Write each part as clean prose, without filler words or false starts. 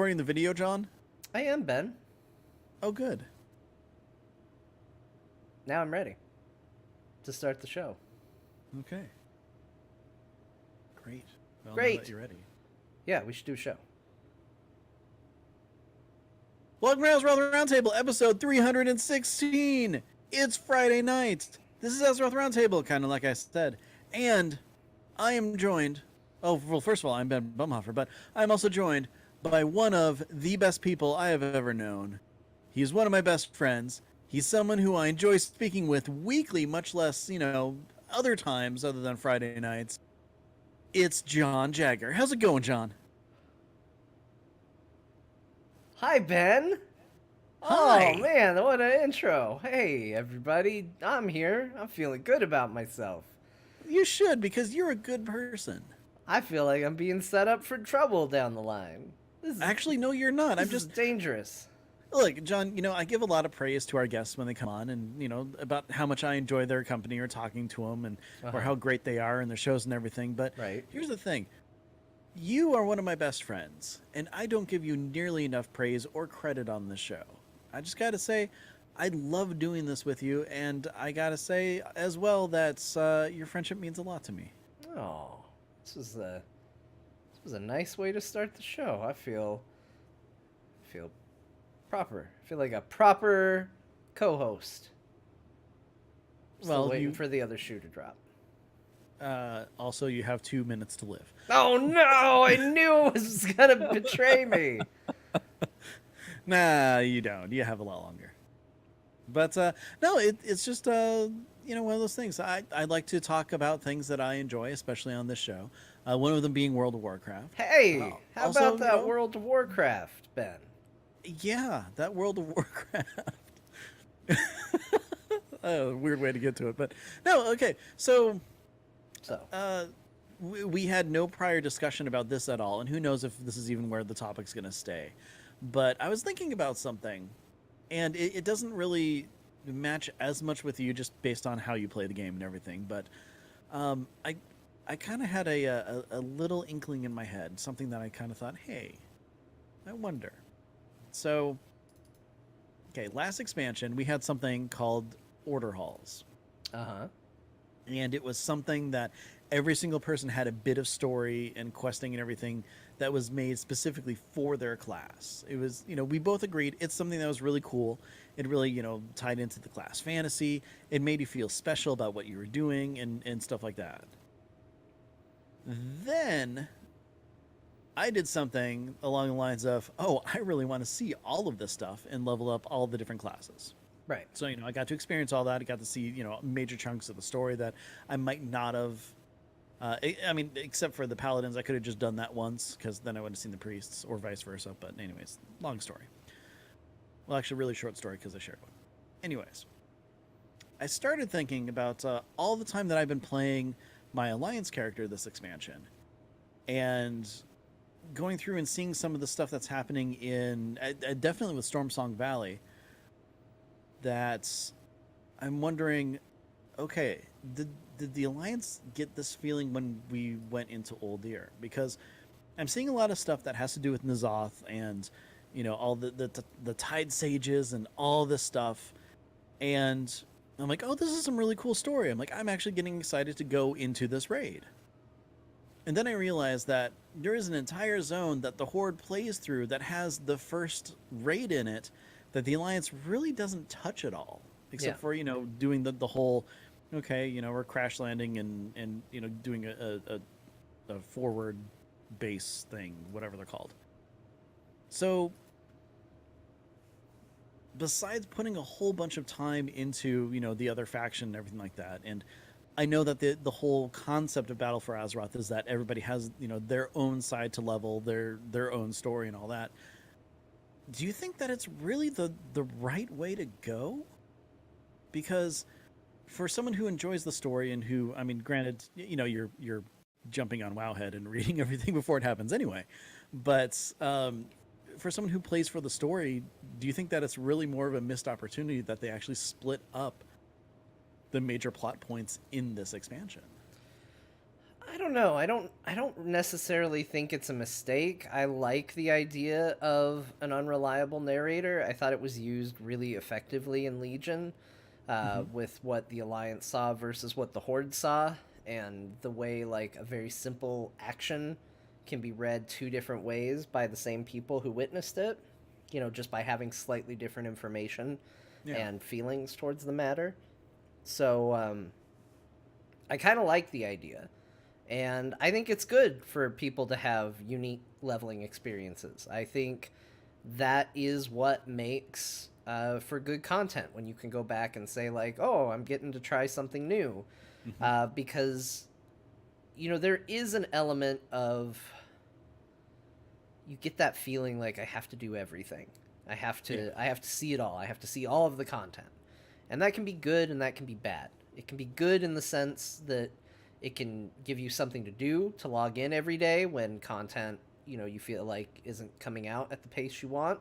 recording the video, John? I am, Ben. Oh, good. Now I'm ready to start the show. Okay. Great. Well, Great. Now that you're ready. Yeah, we should do a show. Welcome to Azeroth Roundtable, episode 316. It's Friday night. This is Azeroth Roundtable, kind of like I said. And I am joined... Oh, well, first of all, I'm Ben Bumhofer, but I'm also joined by one of the best people I have ever known. He's one of my best friends. He's someone who I enjoy speaking with weekly, much less, other times other than Friday nights. It's John Jagger. How's it going, John? Hi, Ben. Hi. Oh, man, what an intro. Hey, everybody. I'm here. I'm feeling good about myself. You should, because you're a good person. I feel like I'm being set up for trouble down the line. Actually, no, you're not. I'm just dangerous. Look, John, I give a lot of praise to our guests when they come on and, about how much I enjoy their company or talking to them and or how great they are in their shows and everything. But Here's the thing. You are one of my best friends, and I don't give you nearly enough praise or credit on this show. I just got to say, I love doing this with you, and I got to say as well that your friendship means a lot to me. Oh, this was a nice way to start the show. I feel proper. I feel like a proper co-host. Still waiting for the other shoe to drop. Also, you have 2 minutes to live. Oh no! I knew it was gonna betray me. Nah, you don't. You have a lot longer. But no, it's just one of those things. I like to talk about things that I enjoy, especially on this show. One of them being World of Warcraft. Hey, how also, about that World of Warcraft, Ben? Yeah, that World of Warcraft. Weird way to get to it, but no. Okay, so we had no prior discussion about this at all, and who knows if this is even where the topic's going to stay. But I was thinking about something, and it doesn't really match as much with you just based on how you play the game and everything. But I kind of had a little inkling in my head, something that I kind of thought, hey, I wonder. So, okay, last expansion, we had something called Order Halls. Uh-huh. And it was something that every single person had a bit of story and questing and everything that was made specifically for their class. It was, we both agreed it's something that was really cool. It really, tied into the class fantasy. It made you feel special about what you were doing and stuff like that. Then I did something along the lines of, I really want to see all of this stuff and level up all the different classes. Right. So, I got to experience all that. I got to see, major chunks of the story that I might not have. Except for the paladins, I could have just done that once because then I would have seen the priests or vice versa. But anyways, long story. Well, actually, really short story because I shared one. Anyways, I started thinking about all the time that I've been playing my Alliance character this expansion. And going through and seeing some of the stuff that's happening in definitely with Stormsong Valley, that I'm wondering, okay, did the Alliance get this feeling when we went into Old Year? Because I'm seeing a lot of stuff that has to do with N'Zoth and all the Tide Sages and all this stuff, and I'm like, this is some really cool story. I'm like, I'm actually getting excited to go into this raid. And then I realized that there is an entire zone that the Horde plays through that has the first raid in it that the Alliance really doesn't touch at all, except for, doing the whole, okay, we're crash landing and doing a forward base thing, whatever they're called. So besides putting a whole bunch of time into, the other faction and everything like that, and I know that the whole concept of Battle for Azeroth is that everybody has, their own side to level, their own story and all that. Do you think that it's really the right way to go? Because for someone who enjoys the story and who, granted, you're jumping on Wowhead and reading everything before it happens anyway, but for someone who plays for the story, do you think that it's really more of a missed opportunity that they actually split up the major plot points in this expansion? I don't know. I don't necessarily think it's a mistake. I like the idea of an unreliable narrator. I thought it was used really effectively in Legion, with what the Alliance saw versus what the Horde saw, and the way like a very simple action can be read two different ways by the same people who witnessed it. Just by having slightly different information Yeah. and feelings towards the matter. So I kind of like the idea. And I think it's good for people to have unique leveling experiences. I think that is what makes for good content when you can go back and say, like, oh, I'm getting to try something new. Because, there is an element of you get that feeling like I have to do everything. I have to see it all. I have to see all of the content. And that can be good and that can be bad. It can be good in the sense that it can give you something to do to log in every day when content, you feel like isn't coming out at the pace you want.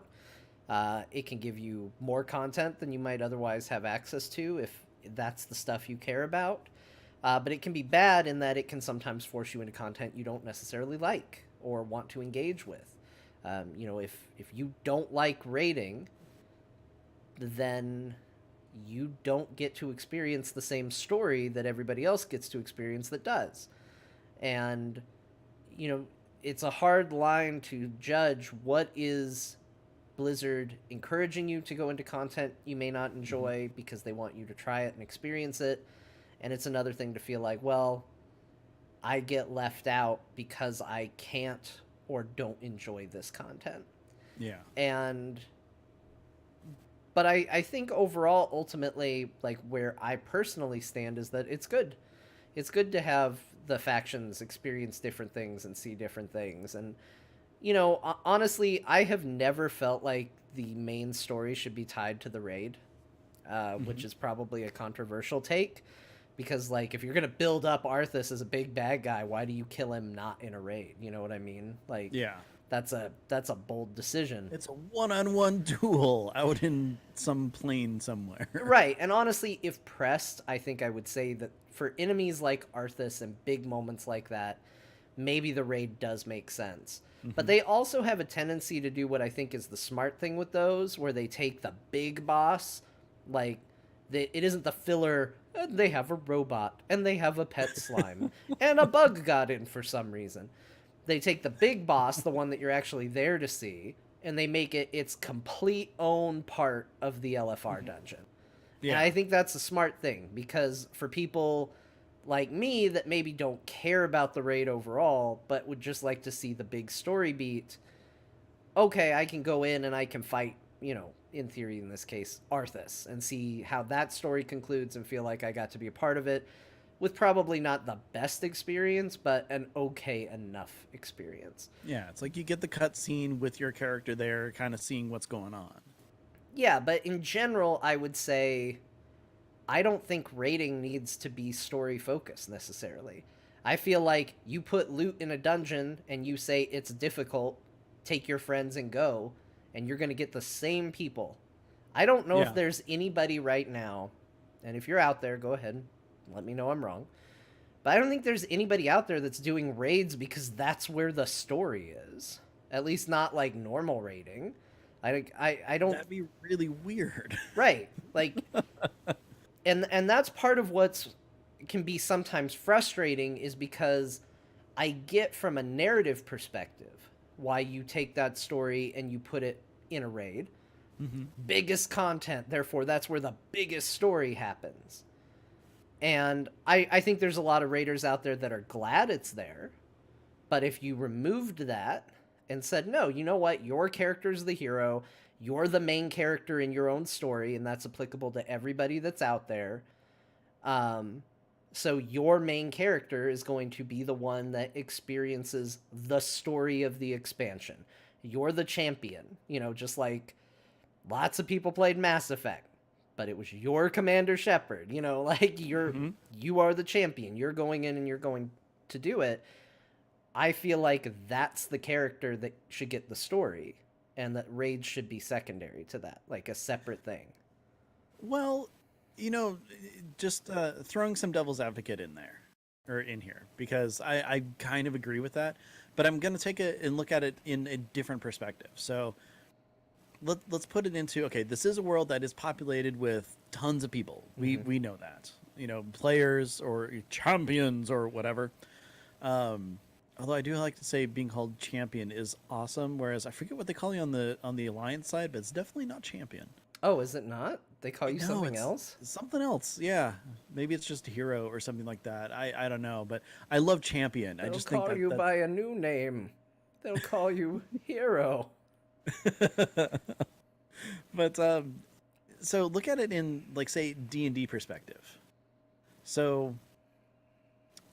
It can give you more content than you might otherwise have access to if that's the stuff you care about. But it can be bad in that it can sometimes force you into content you don't necessarily like or want to engage with. If you don't like raiding, then you don't get to experience the same story that everybody else gets to experience that does. And, it's a hard line to judge what is Blizzard encouraging you to go into content you may not enjoy because they want you to try it and experience it. And it's another thing to feel like, well, I get left out because I can't or don't enjoy this content. Yeah. But I think overall, ultimately, like where I personally stand is that it's good. It's good to have the factions experience different things and see different things. And, honestly, I have never felt like the main story should be tied to the raid, which is probably a controversial take. Because, like, if you're going to build up Arthas as a big bad guy, why do you kill him not in a raid? You know what I mean? Like, Yeah. that's a bold decision. It's a one-on-one duel out in some plain somewhere. Right. And honestly, if pressed, I think I would say that for enemies like Arthas and big moments like that, maybe the raid does make sense. But they also have a tendency to do what I think is the smart thing with those, where they take the big boss, like, it isn't the filler, they have a robot, and they have a pet slime, and a bug got in for some reason. They take the big boss, the one that you're actually there to see, and they make it its complete own part of the LFR dungeon. Yeah. And I think that's a smart thing, because for people like me that maybe don't care about the raid overall, but would just like to see the big story beat, okay, I can go in and I can fight, in theory in this case, Arthas, and see how that story concludes and feel like I got to be a part of it, with probably not the best experience, but an okay enough experience. Yeah, it's like you get the cutscene with your character there, kind of seeing what's going on. Yeah, but in general, I would say I don't think raiding needs to be story focused necessarily. I feel like you put loot in a dungeon and you say it's difficult, take your friends and go, and you're going to get the same people. I don't know if there's anybody right now, and if you're out there, go ahead and let me know I'm wrong. But I don't think there's anybody out there that's doing raids because that's where the story is. At least not like normal raiding. I don't. That'd be really weird. Right. Like, and that's part of what's can be sometimes frustrating, is because I get from a narrative perspective why you take that story and you put it in a raid. Biggest content, therefore that's where the biggest story happens. And I think there's a lot of raiders out there that are glad it's there. But if you removed that and said, no, you know what, your character's the hero, you're the main character in your own story, and that's applicable to everybody that's out there. So your main character is going to be the one that experiences the story of the expansion. You're the champion, just like lots of people played Mass Effect, but it was your Commander Shepard, like you are the champion. You're going in and you're going to do it. I feel like that's the character that should get the story, and that raids should be secondary to that, like a separate thing. Well, just throwing some devil's advocate in there. or in here, because I kind of agree with that, but I'm gonna take it and look at it in a different perspective. So let's put it into, okay, this is a world that is populated with tons of people. We know that, players or champions or whatever. Although I do like to say being called champion is awesome, whereas I forget what they call you on the alliance side, but it's definitely not champion. Oh, is it not? They call you No, something else? it's something else. Yeah, maybe it's just hero or something like that. I don't know, but I love champion. I They'll just think call you that by a new name. They'll call you Hero. but so look at it in, like, say, D&D perspective. So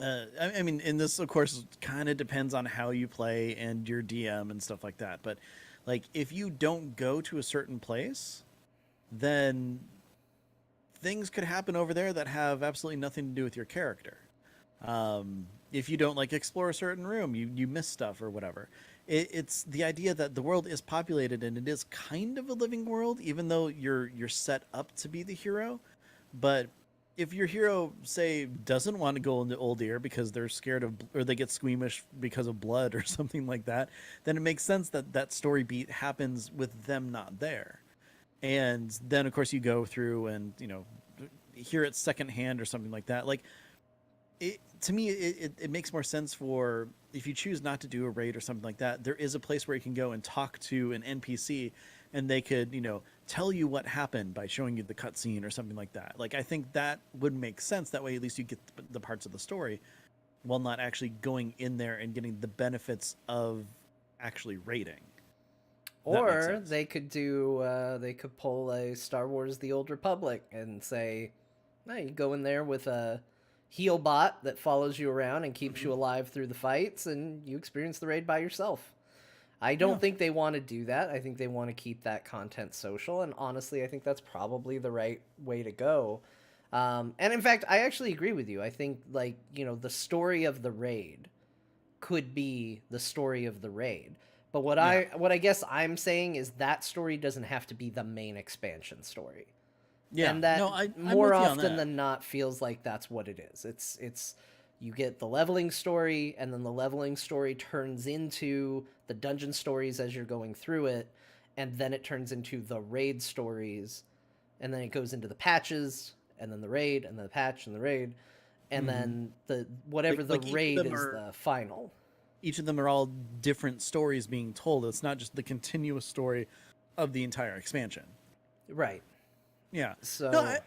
I mean, and this of course kind of depends on how you play and your DM and stuff like that, but like if you don't go to a certain place, then things could happen over there that have absolutely nothing to do with your character. If you don't, like, explore a certain room, you miss stuff or whatever. It's the idea that the world is populated and it is kind of a living world, even though you're set up to be the hero. But if your hero, say, doesn't want to go into Old Ear because they're scared of, or they get squeamish because of blood or something like that, then it makes sense that that story beat happens with them not there. And then of course you go through and hear it secondhand or something like that. Like, to me it makes more sense for, if you choose not to do a raid or something like that, there is a place where you can go and talk to an NPC, and they could tell you what happened by showing you the cutscene or something like that. Like, I think that would make sense. That way at least you get the parts of the story while not actually going in there and getting the benefits of actually raiding. Or they could they could pull a Star Wars The Old Republic and say, no, you go in there with a heal bot that follows you around and keeps you alive through the fights, and you experience the raid by yourself. I don't think they want to do that. I think they want to keep that content social, and honestly, I think that's probably the right way to go. And in fact, I actually agree with you. I think, like, the story of the raid could be the story of the raid. But what I guess I'm saying is that story doesn't have to be the main expansion story. Yeah. And that No, I'm more with you on often that. than not feels like that's what it is. It's you get the leveling story, and then the leveling story turns into the dungeon stories as you're going through it, and then it turns into the raid stories, and then it goes into the patches, and then the raid, and then the patch, and the raid, and then the whatever the Like raid is the final. each of them are all different stories being told. It's not just the continuous story of the entire expansion. Right. Yeah. So No,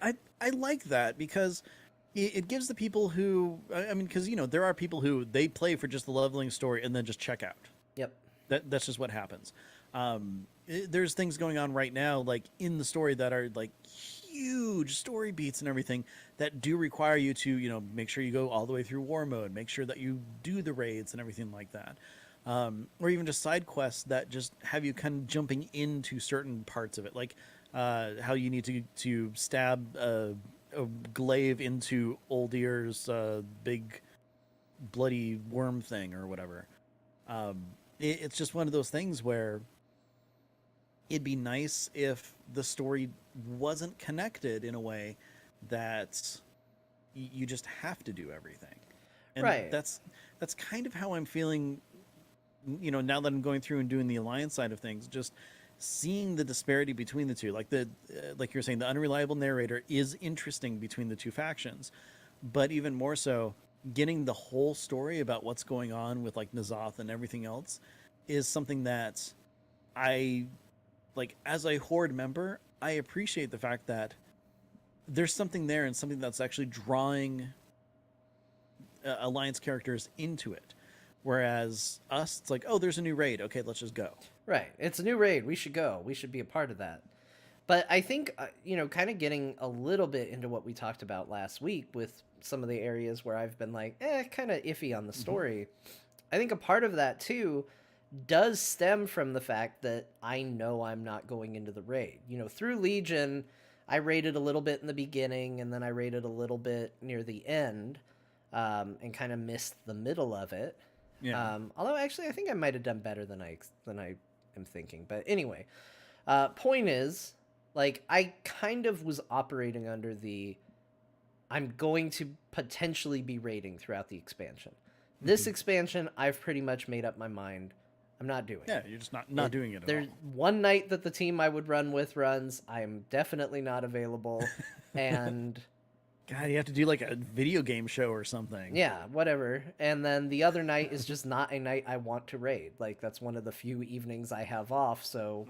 I like that, because it gives the people who, I mean, because there are people who they play for just the leveling story and then just check out. Yep. That's just what happens. There's things going on right now, like in the story, that are like huge story beats and everything that do require you to make sure you go all the way through war mode, make sure that you do the raids and everything like that, or even just side quests that just have you kind of jumping into certain parts of it, like how you need to stab a glaive into Old Ear's big bloody worm thing or whatever. It's just one of those things where it'd be nice if the story wasn't connected in a way that you just have to do everything. And right. that's kind of how I'm feeling, now that I'm going through and doing the alliance side of things, just seeing the disparity between the two. Like like you're saying, the unreliable narrator is interesting between the two factions, but even more so, getting the whole story about what's going on with, like, N'Zoth and everything else is something that I, like, as a Horde member, I appreciate the fact that there's something there and something that's actually drawing Alliance characters into it. Whereas us, it's like, oh, there's a new raid. Okay, let's just go. Right. It's a new raid. We should go. We should be a part of that. But I think, kind of getting a little bit into what we talked about last week with some of the areas where I've been like, kind of iffy on the story. I think a part of that, too, does stem from the fact that I know I'm not going into the raid. Through Legion, I raided a little bit in the beginning, and then I raided a little bit near the end, and kind of missed the middle of it. Yeah. Although, actually, I think I might have done better than I am thinking. But anyway, point is, like, I kind of was operating under I'm going to potentially be raiding throughout the expansion. This expansion, I've pretty much made up my mind. I'm not doing Yeah, it. you're just not doing it at There's all. one night that the team I would run with runs. I am definitely not available. And God, you have to do like a video game show or something. yeah, whatever. And then the other night is just not a night I want to raid. Like, that's one of the few evenings I have off, so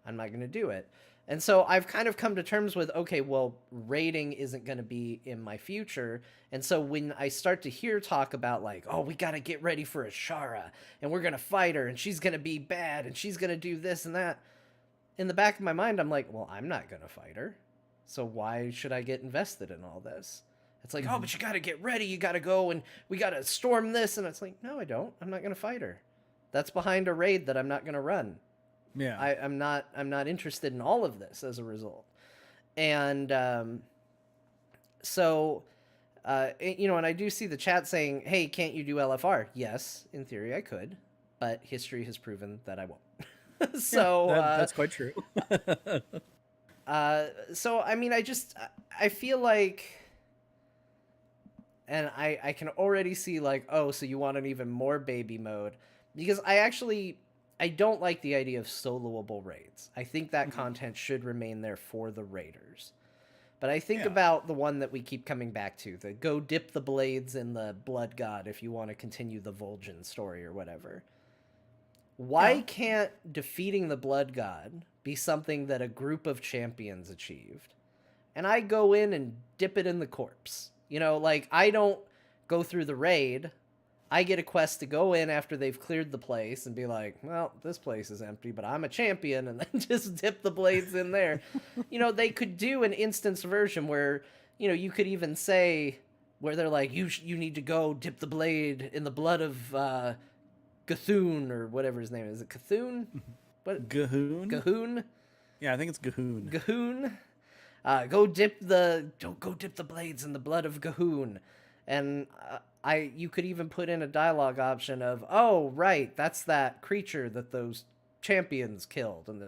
I'm not going to do it. And so I've kind of come to terms with, okay, well, raiding isn't going to be in my future. And so when I start to hear talk about, like, oh, we got to get ready for Ashara, and we're going to fight her, and she's going to be bad, and she's going to do this and that, in the back of my mind, I'm like, well, I'm not going to fight her. So why should I get invested in all this? It's like, oh, but you got to get ready. You got to go, and we got to storm this. And it's like, no, I don't. I'm not going to fight her. That's behind a raid that I'm not going to run. Yeah. I'm not interested in all of this as a result. And so, you know, and I do see the chat saying, hey, can't you do LFR? Yes, in theory I could, but history has proven that I won't. So that's quite true. so I mean, I feel like, and I can already see like, oh, so you want an even more baby mode, because I don't like the idea of soloable raids. I think that content should remain there for the raiders. But I think about the one that we keep coming back to, the go dip the blades in the blood god if you want to continue the Vol'jin story or whatever. Why can't defeating the blood god be something that a group of champions achieved? And I go in and dip it in the corpse. You know, like, I don't go through the raid. I get a quest to go in after they've cleared the place and be like, well, this place is empty, but I'm a champion, and then just dip the blades in there. You know, they could do an instance version where, you know, you could even say where they're like, you need to go dip the blade in the blood of Cthulhu, or whatever his name is. Is it Cthulhu? What? Gahoon? Gahoon? Yeah, I think it's Gahoon. Gahoon? Go dip the blades in the blood of Gahoon. And you could even put in a dialogue option of, oh, right, that's that creature that those champions killed. And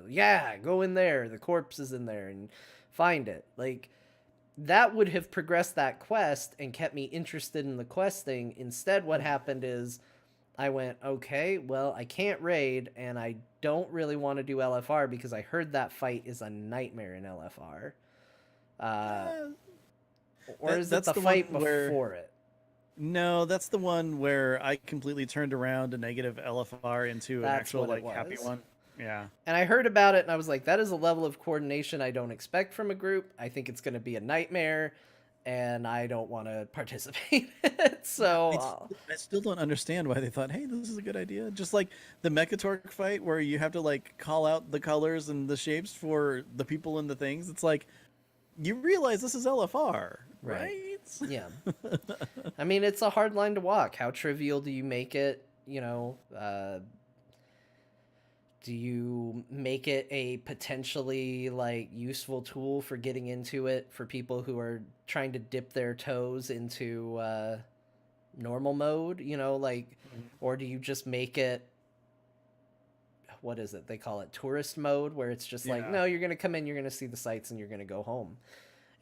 go in there, the corpse is in there, and find it. Like, that would have progressed that quest and kept me interested in the questing. Instead, what happened is I went, okay, well, I can't raid, and I don't really want to do LFR because I heard that fight is a nightmare in LFR. Or is it the fight before it? No, that's the one where I completely turned around a negative LFR into an actual, like, happy one. Yeah. And I heard about it, and I was like, that is a level of coordination I don't expect from a group. I think it's going to be a nightmare, and I don't want to participate in it. So I still don't understand why they thought, hey, this is a good idea. Just like the Mechatork fight where you have to, like, call out the colors and the shapes for the people and the things. It's like, you realize this is LFR, right? Yeah. I mean, it's a hard line to walk. How trivial do you make it? You know, do you make it a potentially, like, useful tool for getting into it for people who are trying to dip their toes into normal mode? You know, like, or do you just make it, what is it? They call it tourist mode, where it's just like, no, you're going to come in, you're going to see the sights, and you're going to go home.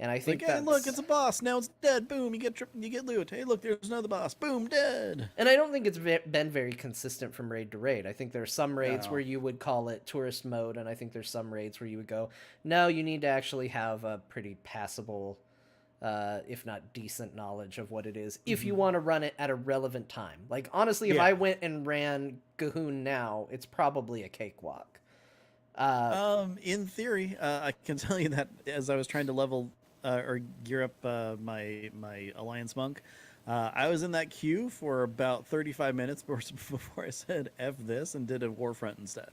And I think like, hey, look, it's a boss. Now it's dead. Boom, you get loot. Hey, look, there's another boss. Boom, dead. And I don't think it's been very consistent from raid to raid. I think there's some raids where you would call it tourist mode, and I think there's some raids where you would go, no, you need to actually have a pretty passable, if not decent knowledge of what it is, if you want to run it at a relevant time. Like, honestly, if I went and ran Gahoon now, it's probably a cakewalk. In theory, I can tell you that as I was trying to level or gear up my Alliance monk, I was in that queue for about 35 minutes before I said F this and did a Warfront instead.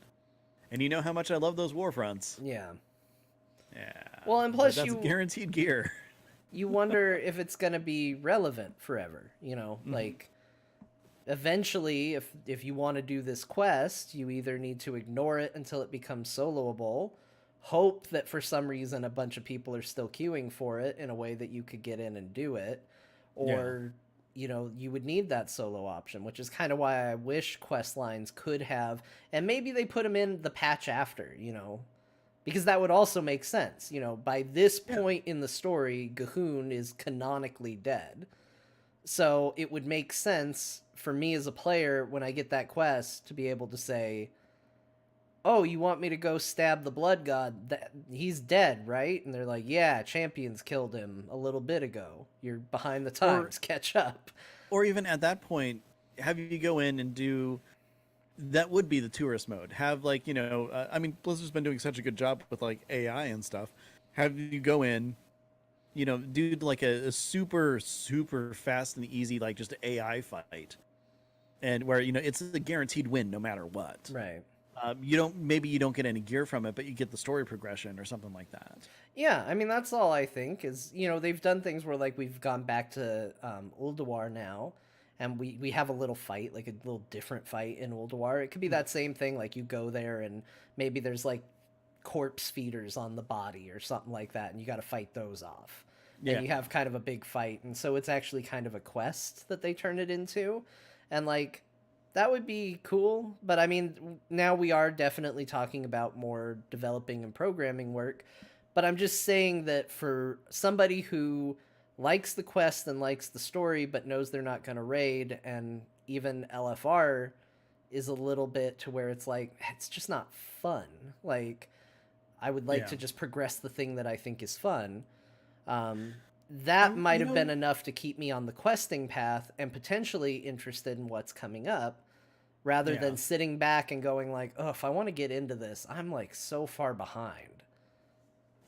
And you know how much I love those Warfronts. Yeah. Yeah. Well, and plus that's guaranteed gear. You wonder if it's going to be relevant forever, you know, like, eventually, if you want to do this quest, you either need to ignore it until it becomes soloable, hope that for some reason a bunch of people are still queuing for it in a way that you could get in and do it, or, you know, you would need that solo option, which is kind of why I wish quest lines could have, and maybe they put them in the patch after, you know, Because that would also make sense. By this Yeah. point in the story, Gahoon is canonically dead. So it would make sense for me as a player when I get that quest to be able to say, "Oh, you want me to go stab the blood god? He's dead, right?" And they're like, "Yeah, champions killed him a little bit ago. You're behind the Or times. Catch up." or even at that point, have you go in and do that would be the tourist mode. Have like I mean, Blizzard's been doing such a good job with like AI and stuff. Have you go in, do like a super super fast and easy like just AI fight, and where it's a guaranteed win no matter what. Right. You don't get any gear from it, but you get the story progression or something like that. Yeah, I mean that's all I think is they've done things where like we've gone back to Ulduar now, and we have a little fight, like a little different fight in Ulduar. It could be that same thing, like you go there and maybe there's like corpse feeders on the body or something like that, and you got to fight those off. Yeah. And you have kind of a big fight, and so it's actually kind of a quest that they turn it into, and like that would be cool. But I mean, now we are definitely talking about more developing and programming work. But I'm just saying that for somebody who likes the quest and likes the story, but knows they're not going to raid, and even LFR is a little bit to where it's like, it's just not fun. Like, I would like Yeah. to just progress the thing that I think is fun. That might have been enough to keep me on the questing path and potentially interested in what's coming up, rather than sitting back and going like, oh, if I want to get into this, I'm like so far behind.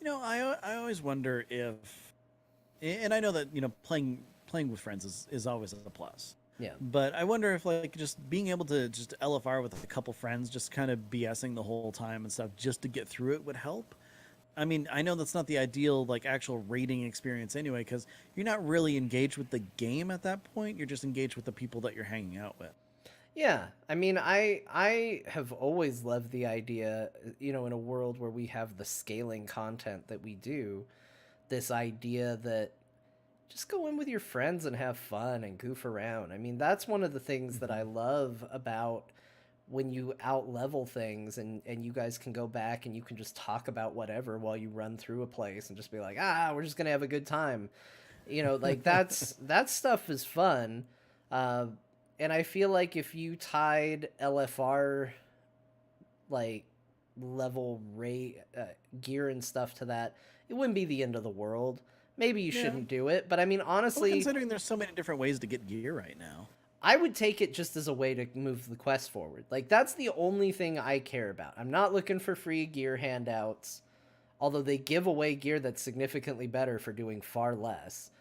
I always wonder if, and I know that playing with friends is always a plus. Yeah. But I wonder if like just being able to just LFR with a couple friends, just kind of BSing the whole time and stuff, just to get through it would help. I mean, I know that's not the ideal like actual raiding experience anyway, because you're not really engaged with the game at that point. You're just engaged with the people that you're hanging out with. Yeah, I mean, I have always loved the idea, in a world where we have the scaling content that we do, this idea that just go in with your friends and have fun and goof around. I mean, that's one of the things that I love about when you out level things, and you guys can go back and you can just talk about whatever while you run through a place and just be like, we're just gonna have a good time. Like that stuff is fun. And I feel like if you tied LFR like level rate gear and stuff to that, it wouldn't be the end of the world. Maybe you shouldn't do it, but I mean, honestly, well, considering there's so many different ways to get gear right now, I would take it just as a way to move the quest forward. Like, that's the only thing I care about. I'm not looking for free gear handouts, although they give away gear that's significantly better for doing far less.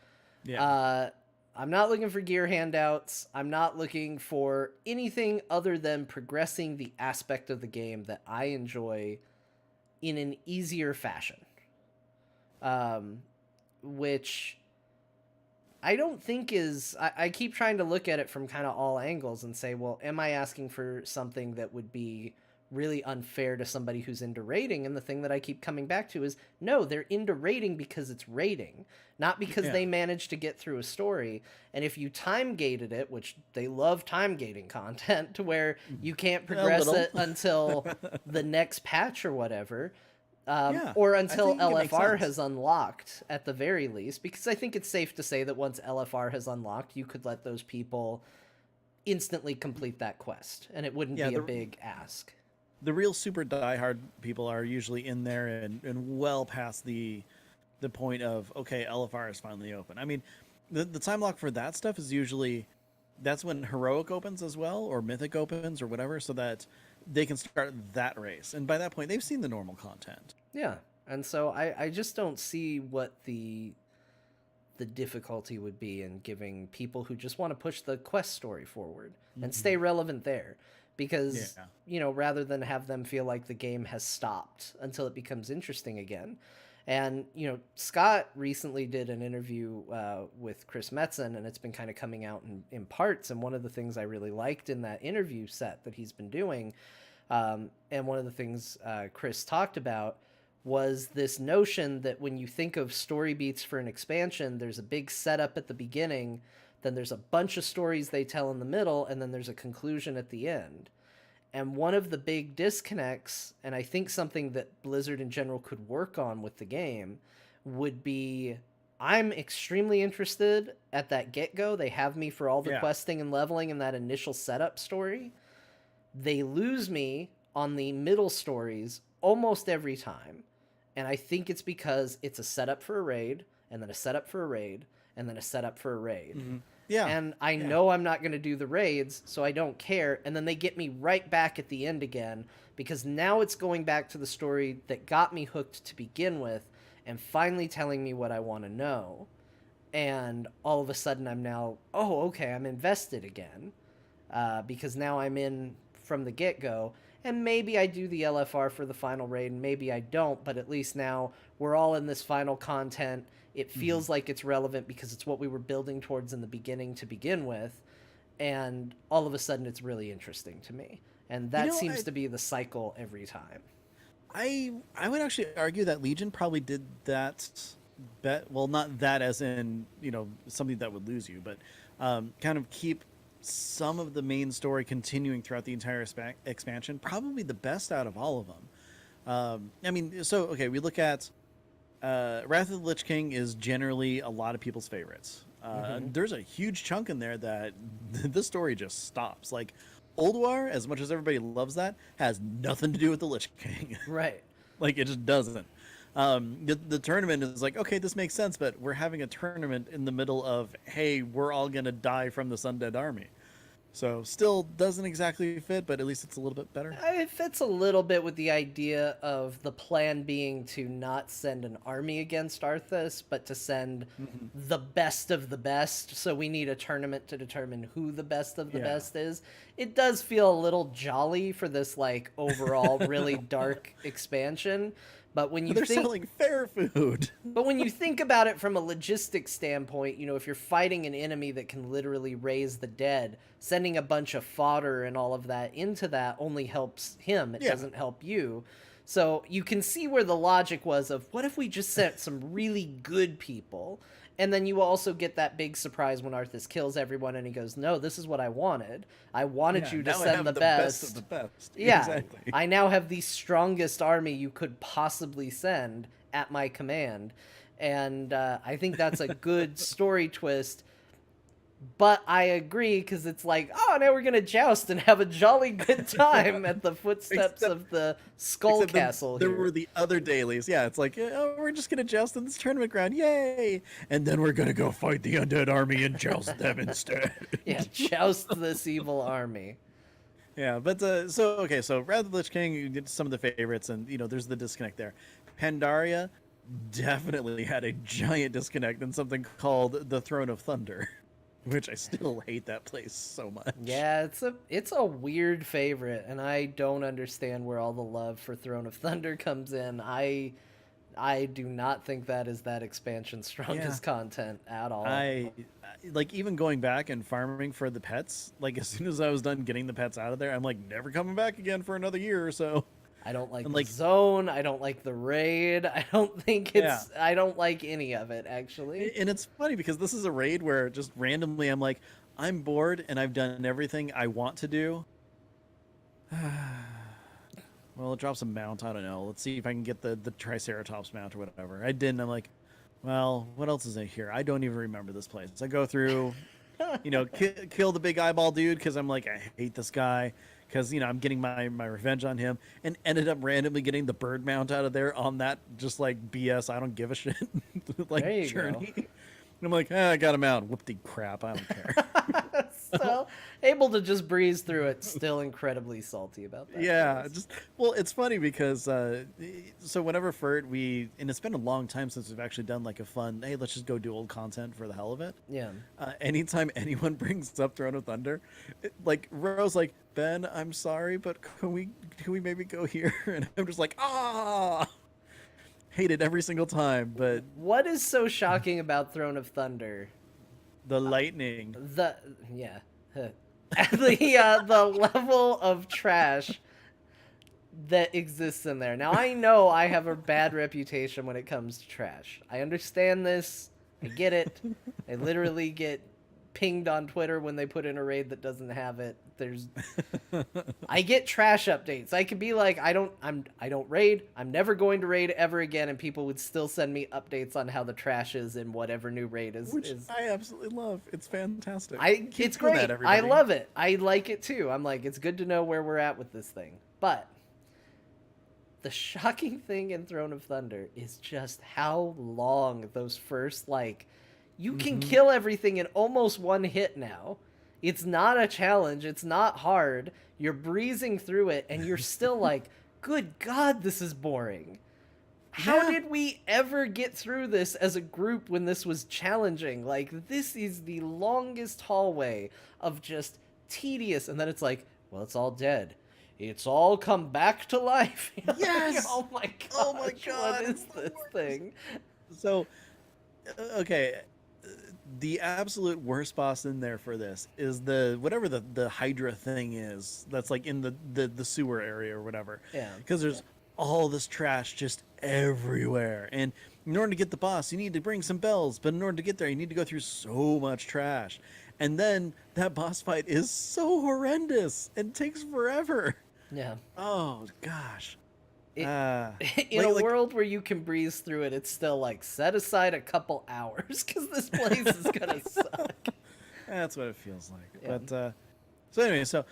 yeah. I'm not looking for gear handouts. I'm not looking for anything other than progressing the aspect of the game that I enjoy in an easier fashion. Which I don't think is... I keep trying to look at it from kind of all angles and say, well, am I asking for something that would be really unfair to somebody who's into raiding? And the thing that I keep coming back to is, no, they're into raiding because it's raiding, not because they managed to get through a story. And if you time gated it, which they love time gating content to where you can't progress it until the next patch or whatever, or until LFR has unlocked at the very least, because I think it's safe to say that once LFR has unlocked, you could let those people instantly complete that quest and it wouldn't be a big ask. The real super diehard people are usually in there and well past the point of, okay, LFR is finally open. I mean, the time lock for that stuff is usually, that's when Heroic opens as well, or Mythic opens or whatever, so that they can start that race. And by that point, they've seen the normal content. Yeah. And so I just don't see what the difficulty would be in giving people who just want to push the quest story forward and stay relevant there. Because, rather than have them feel like the game has stopped until it becomes interesting again. And, Scott recently did an interview with Chris Metzen, and it's been kind of coming out in parts. And one of the things I really liked in that interview set that he's been doing, and one of the things Chris talked about, was this notion that when you think of story beats for an expansion, there's a big setup at the beginning, then there's a bunch of stories they tell in the middle, and then there's a conclusion at the end. And one of the big disconnects, and I think something that Blizzard in general could work on with the game, would be I'm extremely interested at that get-go. They have me for all the Yeah. questing and leveling in that initial setup story. They lose me on the middle stories almost every time. And I think it's because it's a setup for a raid, and then a setup for a raid, and then a setup for a raid. Mm-hmm. Yeah. And I know I'm not going to do the raids, so I don't care. And then they get me right back at the end again, because now it's going back to the story that got me hooked to begin with, and finally telling me what I want to know. And all of a sudden I'm now, oh, okay, I'm invested again. Because now I'm in from the get-go. And maybe I do the LFR for the final raid, and maybe I don't, but at least now we're all in this final content. It feels like it's relevant because it's what we were building towards in the beginning to begin with, and all of a sudden it's really interesting to me. And that seems to be the cycle every time. I would actually argue that Legion probably did that well, not that as in, something that would lose you, but kind of keep some of the main story continuing throughout the entire expansion, probably the best out of all of them. We look at Wrath of the Lich King is generally a lot of people's favorites. There's a huge chunk in there that the story just stops. Like, Ulduar, as much as everybody loves that, has nothing to do with the Lich King. Right. Like, it just doesn't. The tournament is like, okay, this makes sense, but we're having a tournament in the middle of, hey, we're all going to die from this undead army. So still doesn't exactly fit, but at least it's a little bit better. It fits a little bit with the idea of the plan being to not send an army against Arthas, but to send the best of the best. So we need a tournament to determine who the best of the best is. It does feel a little jolly for this, like, overall really dark expansion. But when you They're selling fair food. But when you think about it from a logistics standpoint, if you're fighting an enemy that can literally raise the dead, sending a bunch of fodder and all of that into that only helps him. It doesn't help you. So you can see where the logic was of, what if we just sent some really good people? And then you also get that big surprise when Arthas kills everyone and he goes, no, this is what I wanted. I wanted you to send the best. Of the best. Yeah, exactly. I now have the strongest army you could possibly send at my command. And I think that's a good story twist. But I agree, because it's like, oh, now we're going to joust and have a jolly good time at the footsteps of the Skull Castle there here. were the other dailies. Yeah, it's like, oh, we're just going to joust in this tournament ground. Yay! And then we're going to go fight the undead army and joust them instead. Yeah, joust this evil army. Yeah, but so Wrath of the Lich King, you did some of the favorites, and there's the disconnect there. Pandaria definitely had a giant disconnect in something called the Throne of Thunder, which I still hate that place so much. Yeah, it's a weird favorite, and I don't understand where all the love for Throne of Thunder comes in. I do not think that is that expansion's strongest content at all. I like, even going back and farming for the pets, like, as soon as I was done getting the pets out of there, I'm like, never coming back again for another year or so. I don't like the zone. I don't like the raid. I don't think it's... Yeah. I don't like any of it, actually. And it's funny, because this is a raid where just randomly I'm like, I'm bored and I've done everything I want to do. Well, it drops a mount. I don't know. Let's see if I can get the Triceratops mount or whatever. I didn't. I'm like, well, what else is in here? I don't even remember this place. I go through, kill the big eyeball dude, because I'm like, I hate this guy. Because, I'm getting my revenge on him, and ended up randomly getting the bird mount out of there on that just, like, BS, I don't give a shit, like, journey. And I'm like, I got him out. Whoop-de crap, I don't care. So, able to just breeze through it, still incredibly salty about that. Yeah, it's funny because, so whenever and it's been a long time since we've actually done, like, a fun, hey, let's just go do old content for the hell of it. Yeah. Anytime anyone brings up Throne of Thunder, Ro's like, Ben, I'm sorry, but can we maybe go here? And I'm just like, hate it every single time. But what is so shocking about Throne of Thunder? The lightning. The level of trash that exists in there. Now, I know I have a bad reputation when it comes to trash. I understand this. I get it. I literally get pinged on Twitter when they put in a raid that doesn't have it. I get trash updates. I could be like, I don't raid. I'm never going to raid ever again, and people would still send me updates on how the trash is in whatever new raid is. Which I absolutely love. It's fantastic. It's great. I love it. I like it too. I'm like, it's good to know where we're at with this thing. But the shocking thing in Throne of Thunder is just how long those first, like, you can kill everything in almost one hit now. It's not a challenge. It's not hard. You're breezing through it, and you're still like, good God, this is boring. How did we ever get through this as a group when this was challenging? Like, this is the longest hallway of just tedious, and then it's like, well, it's all dead. It's all come back to life. Yes! Oh my God. Oh my God. What is this thing? So, okay, the absolute worst boss in there for this is whatever the Hydra thing is that's like in the sewer area or whatever. Yeah. Because there's all this trash just everywhere. And in order to get the boss, you need to bring some bells. But in order to get there, you need to go through so much trash. And then that boss fight is so horrendous and takes forever. Yeah. Oh, gosh. In a world where you can breeze through it, it's still like, set aside a couple hours because this place is gonna suck. That's what it feels like. Yeah. But so anyway, so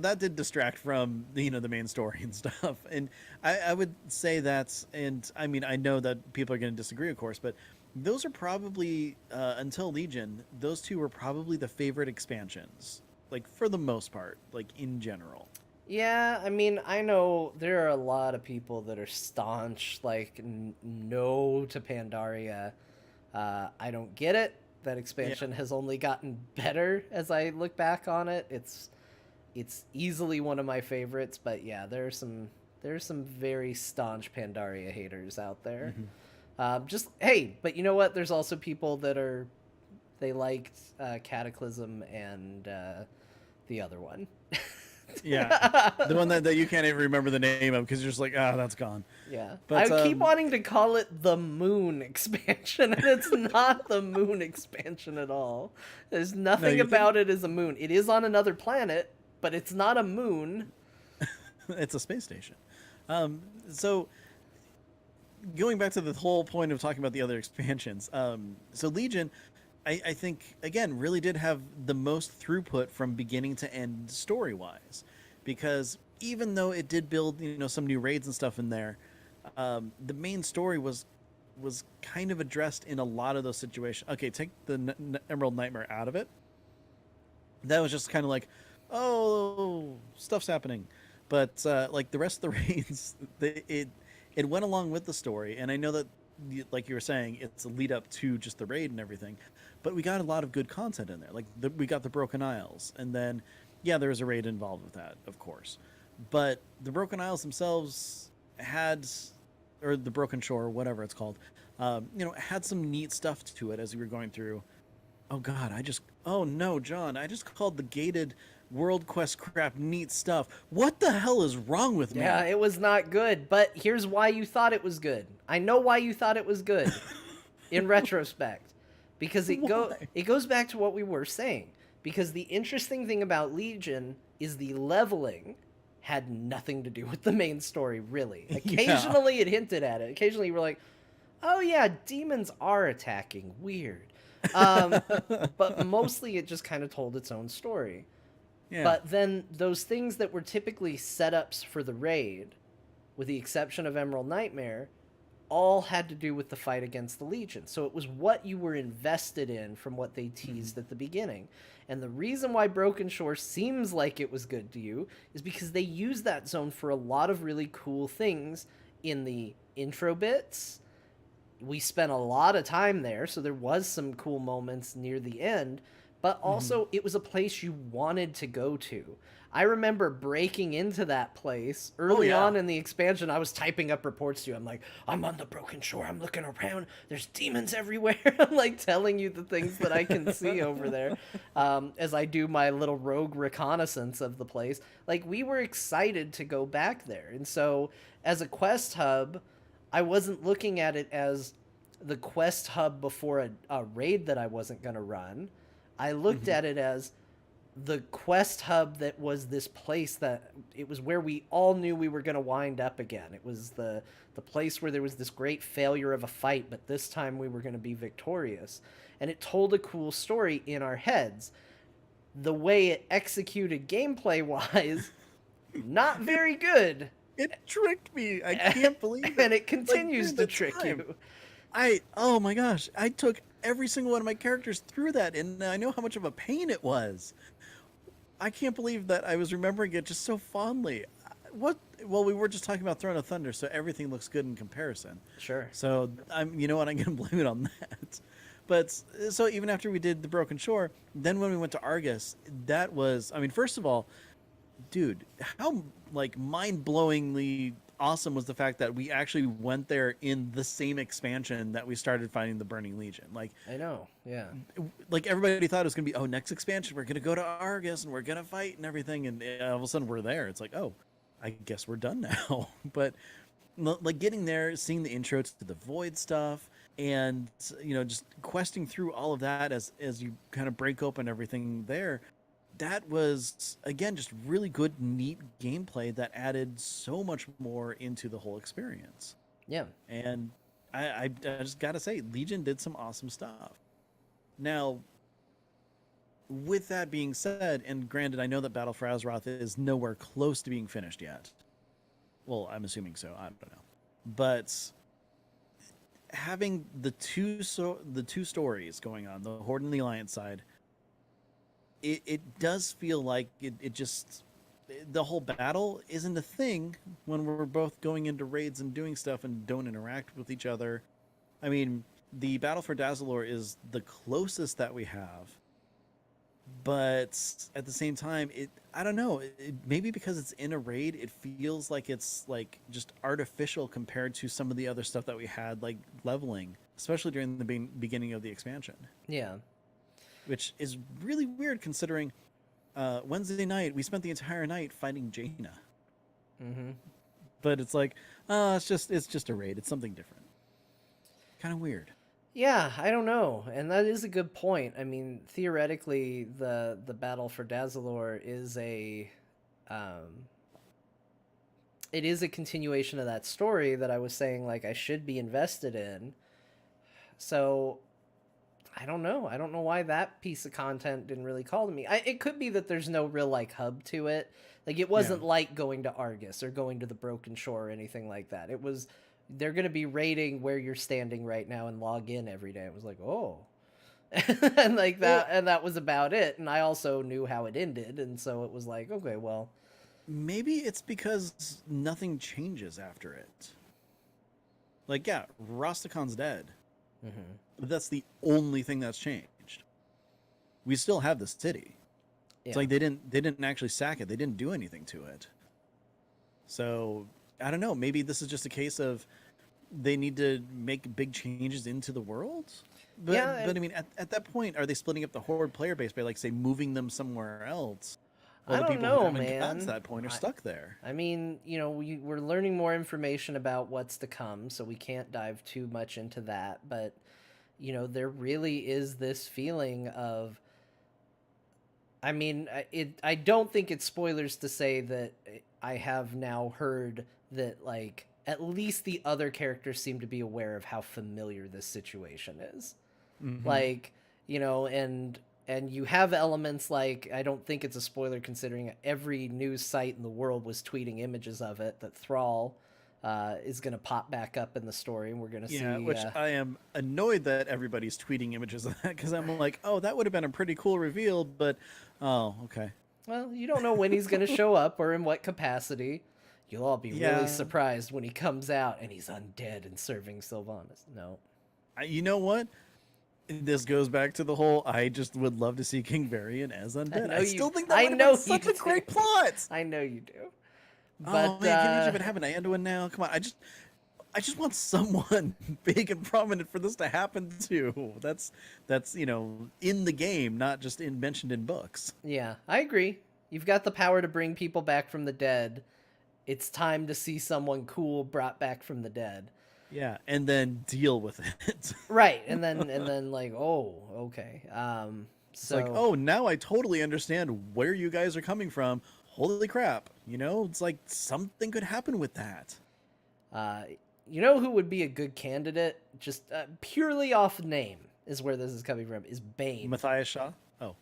that did distract from the main story and stuff. And I would say that's, and I mean, I know that people are going to disagree, of course, but those are probably until Legion, those two were probably the favorite expansions, like for the most part, like in general. Yeah, I mean, I know there are a lot of people that are staunch, like, no to Pandaria. I don't get it. That expansion has only gotten better as I look back on it. It's easily one of my favorites, but yeah, there's some very staunch Pandaria haters out there. But you know what? There's also people that they liked Cataclysm and the other one. Yeah, the one that you can't even remember the name of because you're just like, that's gone. Yeah, but I keep wanting to call it the Moon expansion, and it's not the Moon expansion at all. There's nothing about it as a moon. It is on another planet, but it's not a moon. It's a space station. So going back to the whole point of talking about the other expansions, so Legion, I think, again, really did have the most throughput from beginning to end story-wise. Because even though it did build, some new raids and stuff in there, the main story was kind of addressed in a lot of those situations. Okay, take the Emerald Nightmare out of it. That was just kind of like, oh, stuff's happening. But like the rest of the raids, it went along with the story. And I know that, like you were saying, it's a lead up to just the raid and everything. But we got a lot of good content in there. Like we got the Broken Isles, and then there was a raid involved with that, of course. But the Broken Isles themselves or the Broken Shore, whatever it's called, had some neat stuff to it as we were going through. Oh no, John, I just called the gated World Quest crap neat stuff. What the hell is wrong with me? Yeah, it was not good, but here's why you thought it was good. I know why you thought it was good in retrospect. Because it goes back to what we were saying. Because the interesting thing about Legion is the leveling had nothing to do with the main story, really. Occasionally it hinted at it. Occasionally you were like, oh yeah, demons are attacking. Weird. But mostly it just kind of told its own story. Yeah. But then those things that were typically setups for the raid, with the exception of Emerald Nightmare, all had to do with the fight against the Legion. So it was what you were invested in from what they teased at the beginning. And the reason why Broken Shore seems like it was good to you is because they used that zone for a lot of really cool things in the intro bits. We spent a lot of time there, so there was some cool moments near the end, but also it was a place you wanted to go to. I remember breaking into that place early on in the expansion. I was typing up reports to you. I'm like, I'm on the Broken Shore. I'm looking around. There's demons everywhere. I'm like telling you the things that I can see over there as I do my little rogue reconnaissance of the place. Like, we were excited to go back there. And so as a quest hub, I wasn't looking at it as the quest hub before a raid that I wasn't going to run. I looked at it as the quest hub that was this place that it was where we all knew we were going to wind up again. It was the place where there was this great failure of a fight, but this time we were going to be victorious. And it told a cool story in our heads. The way it executed gameplay wise, not very good. It tricked me. I can't believe it. And it continues Like, to trick you. Oh my gosh, I took every single one of my characters through that, and I know how much of a pain it was. I can't believe that I was remembering it just so fondly. What? Well, we were just talking about Throne of Thunder, so everything looks good in comparison. Sure. So you know what, I'm gonna blame it on that. But so even after we did the Broken Shore, then when we went to Argus, that was, I mean, first of all, dude, how like mind-blowingly awesome was the fact that we actually went there in the same expansion that we started fighting the Burning Legion. Like, I know. Yeah. like everybody thought it was gonna be, oh, next expansion we're gonna go to Argus and we're gonna fight and everything, and all of a sudden we're there. It's like, oh, I guess we're done now. But like getting there, seeing the intro to the Void stuff, and just questing through all of that as you kind of break open everything there, that was again just really good, neat gameplay that added so much more into the whole experience. Yeah. And I just gotta say, Legion did some awesome stuff. Now, with that being said, and granted, I know that Battle for Azeroth is nowhere close to being finished yet. Well, I'm assuming so. I don't know. But having the two stories going on, the Horde and the Alliance side, it does feel like it just, the whole battle isn't a thing when we're both going into raids and doing stuff and don't interact with each other. I mean, the Battle for Dazalor is the closest that we have, but at the same time, I don't know, maybe because it's in a raid, it feels like it's like just artificial compared to some of the other stuff that we had, like leveling, especially during the beginning of the expansion. Yeah. Which is really weird considering Wednesday night we spent the entire night fighting Jaina. Mm-hmm. But it's like, it's just a raid. It's something different. Kind of weird. Yeah, I don't know, and that is a good point. I mean, theoretically, the Battle for Dazalor is it is a continuation of that story that I was saying, like, I should be invested in. So, I don't know. I don't know why that piece of content didn't really call to me. It could be that there's no real, like, hub to it. Like, it wasn't like going to Argus or going to the Broken Shore or anything like that. It was, they're going to be raiding where you're standing right now and log in every day. It was like, oh. And like that, and that was about it. And I also knew how it ended. And so it was like, okay, well. Maybe it's because nothing changes after it. Like, yeah, Rostakon's dead. Mm-hmm. But that's the only thing that's changed. We still have the city. Yeah. It's like they didn't actually sack it. They didn't do anything to it. So I don't know. Maybe this is just a case of they need to make big changes into the world. But, Yeah, but I mean, at that point, are they splitting up the Horde player base by, like, say, moving them somewhere else? Well, I the don't people know, who haven't man. gotten to that point are stuck there. I mean, we're learning more information about what's to come, so we can't dive too much into that. But, there really is this feeling of, I mean, I don't think it's spoilers to say that I have now heard that, like, at least the other characters seem to be aware of how familiar this situation is. Mm-hmm. Like, and you have elements like, I don't think it's a spoiler considering every news site in the world was tweeting images of it, that Thrall is going to pop back up in the story, and we're going to see... which I am annoyed that everybody's tweeting images of that, because I'm like, oh, that would have been a pretty cool reveal, but, oh, okay. Well, you don't know when he's going to show up or in what capacity. You'll all be really surprised when he comes out and he's undead and serving Sylvanas. No. You know what? This goes back to the whole, I just would love to see King Varian as undead. I still think that would have been such a great plot. I know you do. But, oh man, can you even have an Anduin now? Come on, I just want someone big and prominent for this to happen to. That's in the game, not just mentioned in books. Yeah, I agree. You've got the power to bring people back from the dead. It's time to see someone cool brought back from the dead. Yeah, and then deal with it. Right, and then like, oh, okay. It's like, oh, now I totally understand where you guys are coming from. Holy crap. You know, it's like something could happen with that. You know who would be a good candidate, just purely off name, is where this is coming from, is Bane. Matthias Shaw? Oh.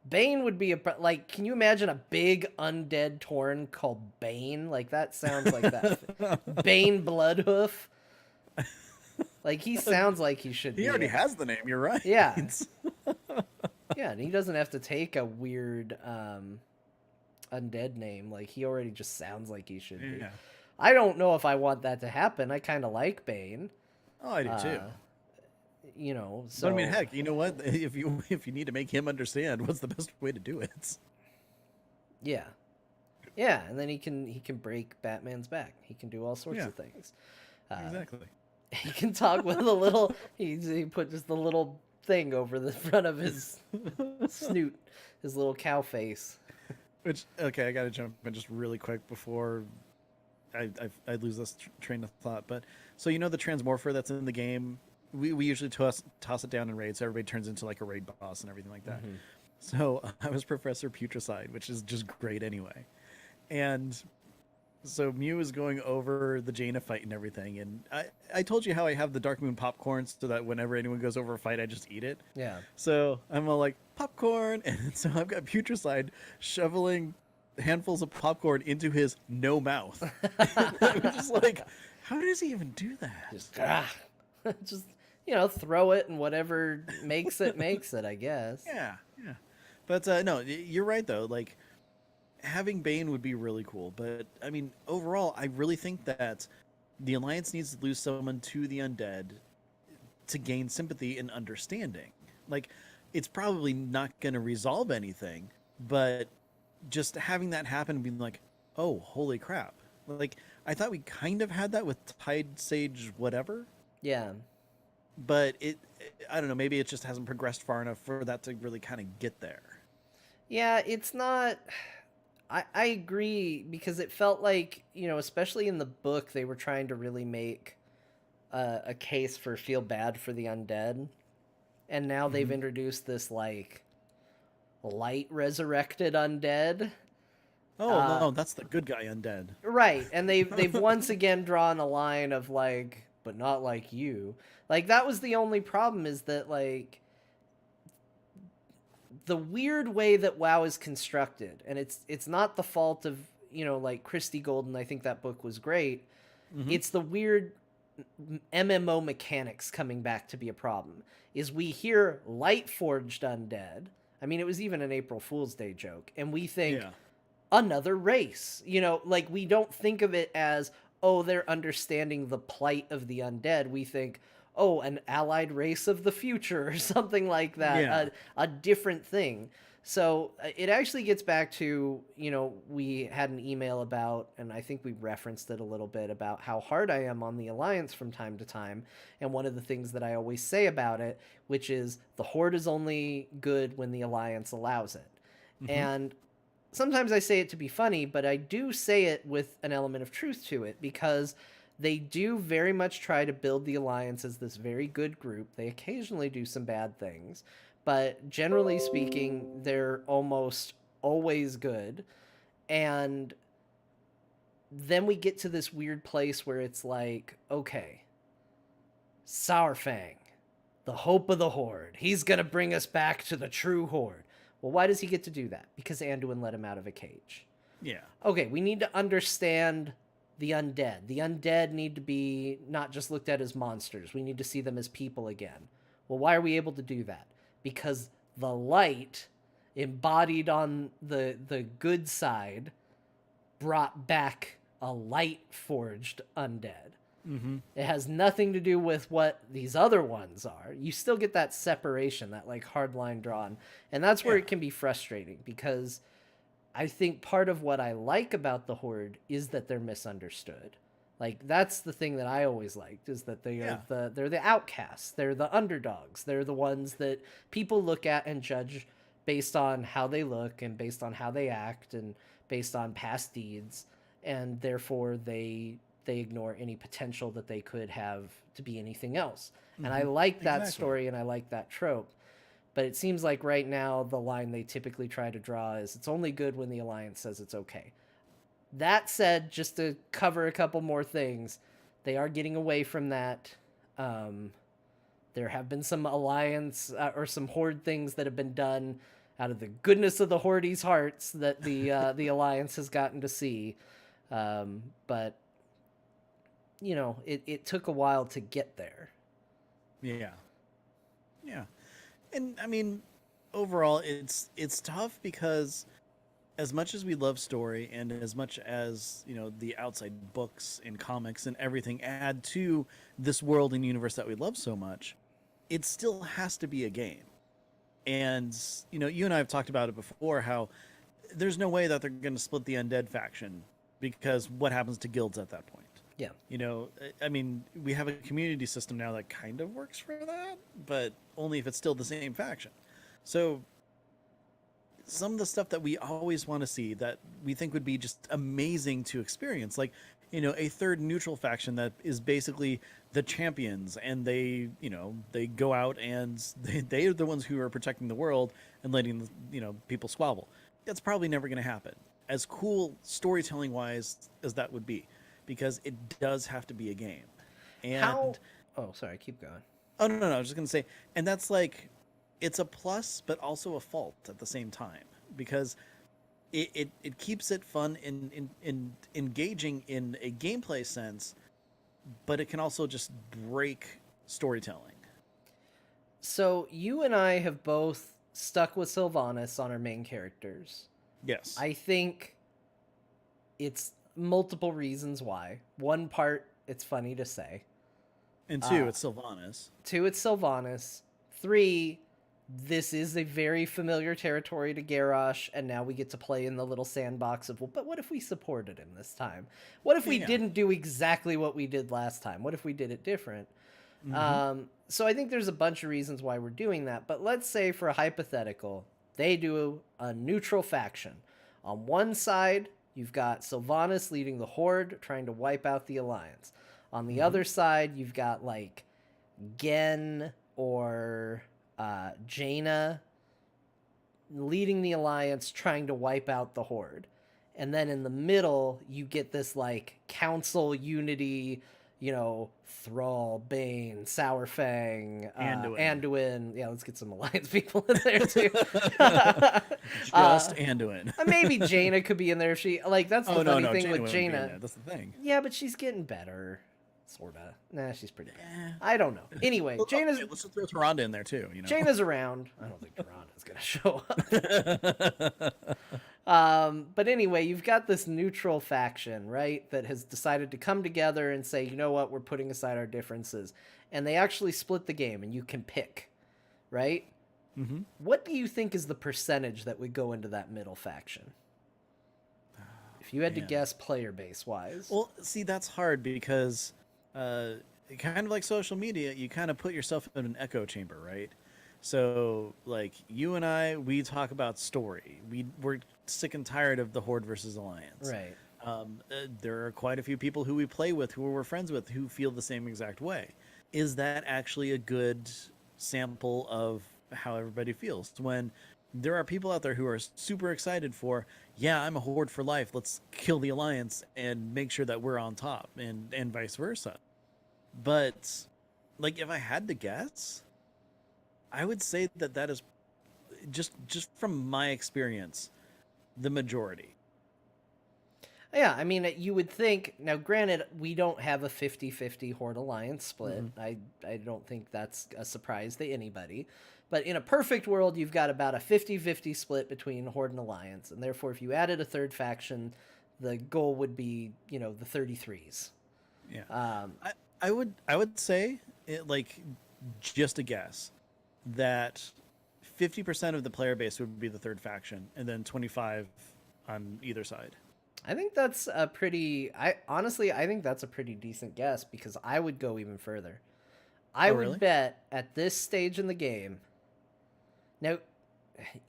Bane would be like, can you imagine a big undead Tauren called Bane? Like, that sounds like that. Bane Bloodhoof. Like, he sounds like he should be. He already has the name, you're right. Yeah. Yeah, and he doesn't have to take a weird undead name. Like, he already just sounds like he should be. I don't know if I want that to happen. I kind of like Bane. Oh, I do too. You know, so but I mean, heck, you know what? If you need to make him understand, what's the best way to do it? Yeah, yeah, and then he can break Batman's back. He can do all sorts of things. Exactly. He can talk with a little. He put just the little thing over the front of his snoot, his little cow face. Which, okay, I gotta jump in just really quick before I lose this train of thought. But so you know the transmorpher that's in the game, we usually toss it down in raids, so everybody turns into like a raid boss and everything like that. Mm-hmm. So I was Professor Putricide, which is just great anyway. And so Mew is going over the Jaina fight and everything, and I told you how I have the Dark Moon popcorn so that whenever anyone goes over a fight, I just eat it. Yeah. So I'm all like, popcorn, and so I've got Putricide shoveling handfuls of popcorn into his no mouth. I'm just like, how does he even do that? Just you know, throw it and whatever makes it, I guess. Yeah. But no, you're right though. Like, having Bane would be really cool, but I mean, overall, I really think that the Alliance needs to lose someone to the undead to gain sympathy and understanding. Like, it's probably not going to resolve anything, but just having that happen and being like, oh, holy crap. Like, I thought we kind of had that with Tide Sage whatever. Yeah. But I don't know, maybe it just hasn't progressed far enough for that to really kind of get there. Yeah, it's not... I agree, because it felt like, you know, especially in the book, they were trying to really make a case for feel bad for the undead. And now they've introduced this, like, light resurrected undead. Oh, no, that's the good guy undead. Right, and they've once again drawn a line of, like, but not like you. Like, that was the only problem, is that, like, the weird way that WoW is constructed, and it's not the fault of, you know, like Christy Golden, I think that book was great. Mm-hmm. It's the weird MMO mechanics coming back to be a problem. Is we hear Lightforged Undead. I mean, it was even an April Fool's Day joke, and we think another race. You know, like, we don't think of it as, oh, they're understanding the plight of the undead. We think, oh, an allied race of the future or something like that, a different thing. So it actually gets back to, you know, we had an email about, and I think we referenced it a little bit, about how hard I am on the Alliance from time to time. And one of the things that I always say about it, which is the Horde is only good when the Alliance allows it. Mm-hmm. And sometimes I say it to be funny, but I do say it with an element of truth to it, because they do very much try to build the Alliance as this very good group. They occasionally do some bad things, but generally speaking, they're almost always good. And then we get to this weird place where it's like, okay, Saurfang, the hope of the Horde, he's going to bring us back to the true Horde. Well, why does he get to do that? Because Anduin let him out of a cage. Yeah. Okay, we need to understand the undead. The undead need to be not just looked at as monsters. We need to see them as people again. Well, why are we able to do that? Because the light embodied on the good side brought back a light-forged undead. Mm-hmm. It has nothing to do with what these other ones are. You still get that separation, that like hard line drawn. And that's where it can be frustrating, because I think part of what I like about the Horde is that they're misunderstood. Like, that's the thing that I always liked, is that they are they're the outcasts, they're the underdogs, they're the ones that people look at and judge based on how they look and based on how they act and based on past deeds, and therefore they ignore any potential that they could have to be anything else. Mm-hmm. And I like that story, and I like that trope. But it seems like right now the line they typically try to draw is it's only good when the Alliance says it's okay. That said, just to cover a couple more things, they are getting away from that. There have been some Alliance or some Horde things that have been done out of the goodness of the Horde's hearts that the Alliance has gotten to see. But, you know, it took a while to get there. Yeah. Yeah. And I mean, overall, it's tough because as much as we love story and as much as, you know, the outside books and comics and everything add to this world and universe that we love so much, it still has to be a game. And, you know, you and I have talked about it before, how there's no way that they're going to split the undead faction, because what happens to guilds at that point? Yeah. You know, I mean, we have a community system now that kind of works for that, but only if it's still the same faction. So some of the stuff that we always want to see that we think would be just amazing to experience, like, you know, a third neutral faction that is basically the champions, and they, you know, they go out and they are the ones who are protecting the world and letting, you know, people squabble. That's probably never going to happen, as cool storytelling wise as that would be, because it does have to be a game. And Oh, sorry, keep going. oh, no, I was just going to say, and that's like, it's a plus, but also a fault at the same time, because it keeps it fun in engaging in a gameplay sense, but it can also just break storytelling. So you and I have both stuck with Sylvanas on our main characters. Yes. I think it's multiple reasons why. One part, it's funny to say. And two, it's Sylvanas. Two, it's Sylvanas. Three, this is a very familiar territory to Garrosh, and now we get to play in the little sandbox of, well, but what if we supported him this time? What if we didn't do exactly what we did last time? What if we did it different? Mm-hmm. So I think there's a bunch of reasons why we're doing that, but let's say for a hypothetical, they do a neutral faction. On one side, you've got Sylvanas leading the Horde, trying to wipe out the Alliance. On the other side, you've got, like, Gen or Jaina leading the Alliance, trying to wipe out the Horde. And then in the middle, you get this, like, council unity, you know, Thrall, Bane, Sourfang, Anduin. Yeah, let's get some Alliance people in there, too. Just Anduin. Maybe Jaina could be in there if she... Like, that's the funny thing Jaina with Jaina. That's the thing. Yeah, but she's getting better. Sorta. Nah, she's pretty bad. I don't know. Anyway, well, Jaina's... let's throw Tyrande in there, too, you know? Jaina's around. I don't think Tyrande's gonna show up. But anyway, you've got this neutral faction, right, that has decided to come together and say, you know what, we're putting aside our differences. And they actually split the game, and you can pick, right? Mm-hmm. What do you think is the percentage that would go into that middle faction? If you had to guess player base-wise. Well, see, that's hard because... kind of like social media, you kind of put yourself in an echo chamber, right? So, like, you and I, we talk about story. We're sick and tired of the Horde versus Alliance. Right. There are quite a few people who we play with, who we're friends with, who feel the same exact way. Is that actually a good sample of how everybody feels? When there are people out there who are super excited for, yeah, I'm a Horde for life, let's kill the Alliance and make sure that we're on top, and vice versa. But, like, if I had to guess, I would say that is just from my experience, the majority. Yeah, I mean, you would think... Now, granted, we don't have a 50-50 Horde Alliance split. Mm-hmm. I don't think that's a surprise to anybody. But in a perfect world, you've got about a 50-50 split between Horde and Alliance. And therefore, if you added a third faction, the goal would be, you know, the 33s. Yeah. I would say, like, just a guess, that 50% of the player base would be the third faction, and then 25 on either side. I think that's a pretty... honestly, I think that's a pretty decent guess, because I would go even further. I would bet at this stage in the game... Now,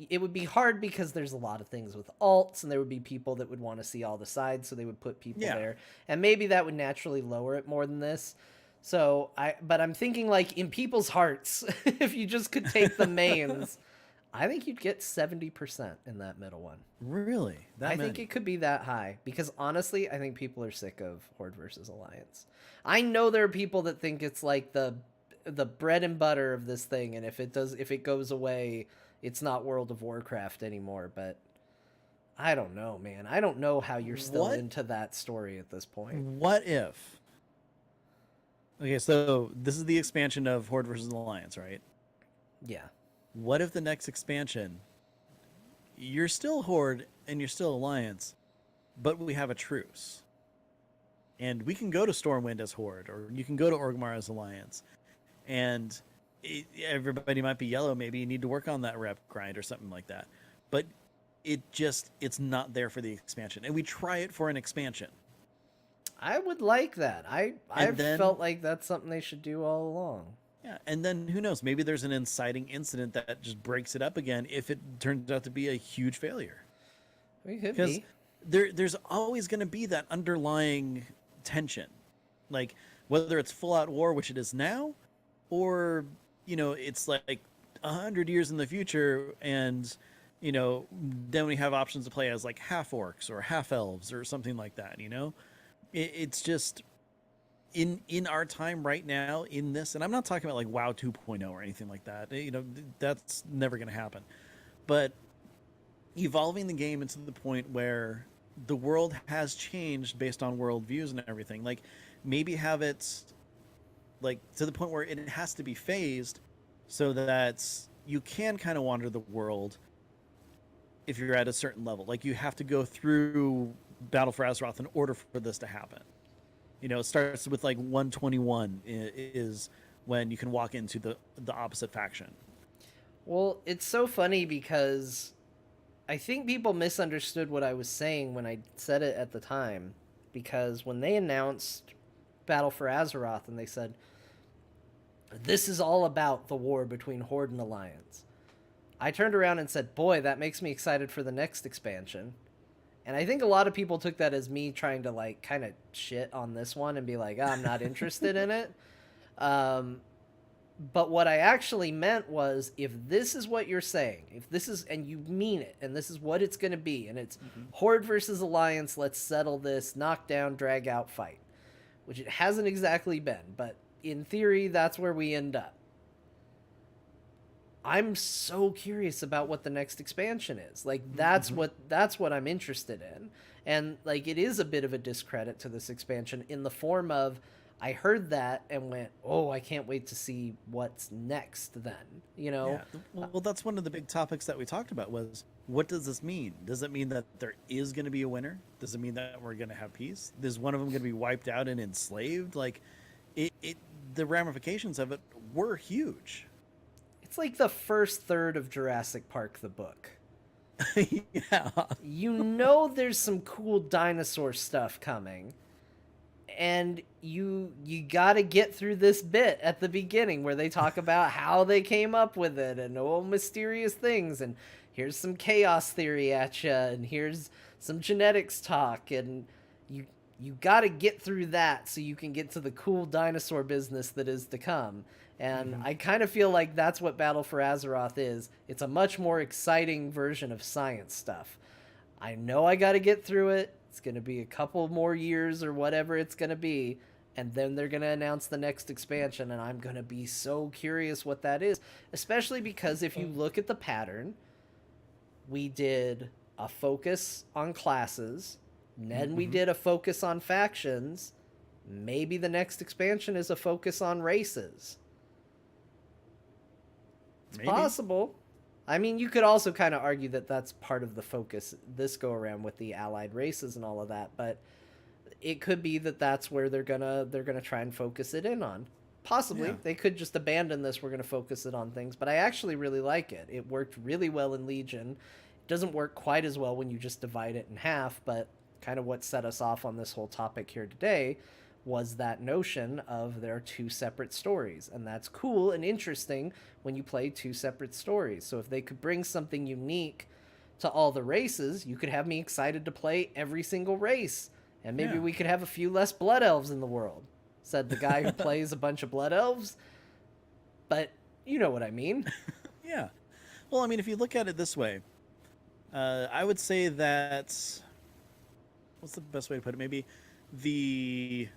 it would be hard because there's a lot of things with alts, and there would be people that would want to see all the sides, so they would put people there. And maybe that would naturally lower it more than this. But I'm thinking like in people's hearts, if you just could take the mains, I think you'd get 70% in that middle one. Really? That I many? think it could be that high because honestly, I think people are sick of Horde versus Alliance. I know there are people that think it's like the bread and butter of this thing, and if it goes away, it's not World of Warcraft anymore. But I don't know, man. I don't know how you're still What? into that story at this point. What if? Okay, so this is the expansion of Horde versus Alliance, right? Yeah. What if the next expansion, you're still Horde and you're still Alliance, but we have a truce? And we can go to Stormwind as Horde, or you can go to Orgrimmar as Alliance. And everybody might be yellow. Maybe you need to work on that rep grind or something like that. But it's not there for the expansion. And we try it for an expansion. I would like that. I've then- felt like that's something they should do all along. Yeah, and then who knows? Maybe there's an inciting incident that just breaks it up again if it turns out to be a huge failure. It could Because be. there's always going to be that underlying tension, like whether it's full out war, which it is now, or it's like 100 years in the future, and then we have options to play as like half orcs or half elves or something like that. It's just in our time right now in this, and I'm not talking about like WoW 2.0 or anything like that. That's never going to happen. But evolving the game into the point where the world has changed based on world views and everything, like maybe have it like to the point where it has to be phased so that you can kind of wander the world if you're at a certain level. Like you have to go through Battle for Azeroth in order for this to happen. It starts with like 121 is when you can walk into the opposite faction. Well, it's so funny because I think people misunderstood what I was saying when I said it at the time. Because when they announced Battle for Azeroth and they said, this is all about the war between Horde and Alliance, I turned around and said, boy, that makes me excited for the next expansion. And I think a lot of people took that as me trying to like kind of shit on this one and be like, oh, I'm not interested in it. But what I actually meant was, if this is what you're saying, if this is, and you mean it, and this is what it's going to be, and it's Horde versus Alliance, let's settle this knockdown, drag out fight, which it hasn't exactly been, but in theory, that's where we end up. I'm so curious about what the next expansion is. Like that's what I'm interested in. And like it is a bit of a discredit to this expansion in the form of I heard that and went, "Oh, I can't wait to see what's next then." Yeah. Well, that's one of the big topics that we talked about was, what does this mean? Does it mean that there is going to be a winner? Does it mean that we're going to have peace? Is one of them going to be wiped out and enslaved? Like the ramifications of it were huge. It's like the first third of Jurassic Park the book. Yeah. There's some cool dinosaur stuff coming. And you got to get through this bit at the beginning where they talk about how they came up with it and all mysterious things, and here's some chaos theory at you, and here's some genetics talk, and you got to get through that so you can get to the cool dinosaur business that is to come. And I kind of feel like that's what Battle for Azeroth is. It's a much more exciting version of science stuff. I know I got to get through it. It's going to be a couple more years or whatever it's going to be. And then they're going to announce the next expansion. And I'm going to be so curious what that is. Especially because if you look at the pattern, we did a focus on classes. Then we did a focus on factions. Maybe the next expansion is a focus on races. It's possible. I mean, you could also kind of argue that that's part of the focus this go around with the allied races and all of that, but it could be that that's where they're gonna try and focus it in on. Possibly. They could just abandon this, we're gonna focus it on things, but I actually really like it. It worked really well in Legion. It doesn't work quite as well when you just divide it in half, but kind of what set us off on this whole topic here today was that notion of there are two separate stories, and that's cool and interesting when you play two separate stories. So if they could bring something unique to all the races, you could have me excited to play every single race, and maybe we could have a few less blood elves in the world. said the guy who plays a bunch of blood elves. But you know what I mean. Yeah. Well, I mean, if you look at it this way, I would say that, what's the best way to put it? Maybe the,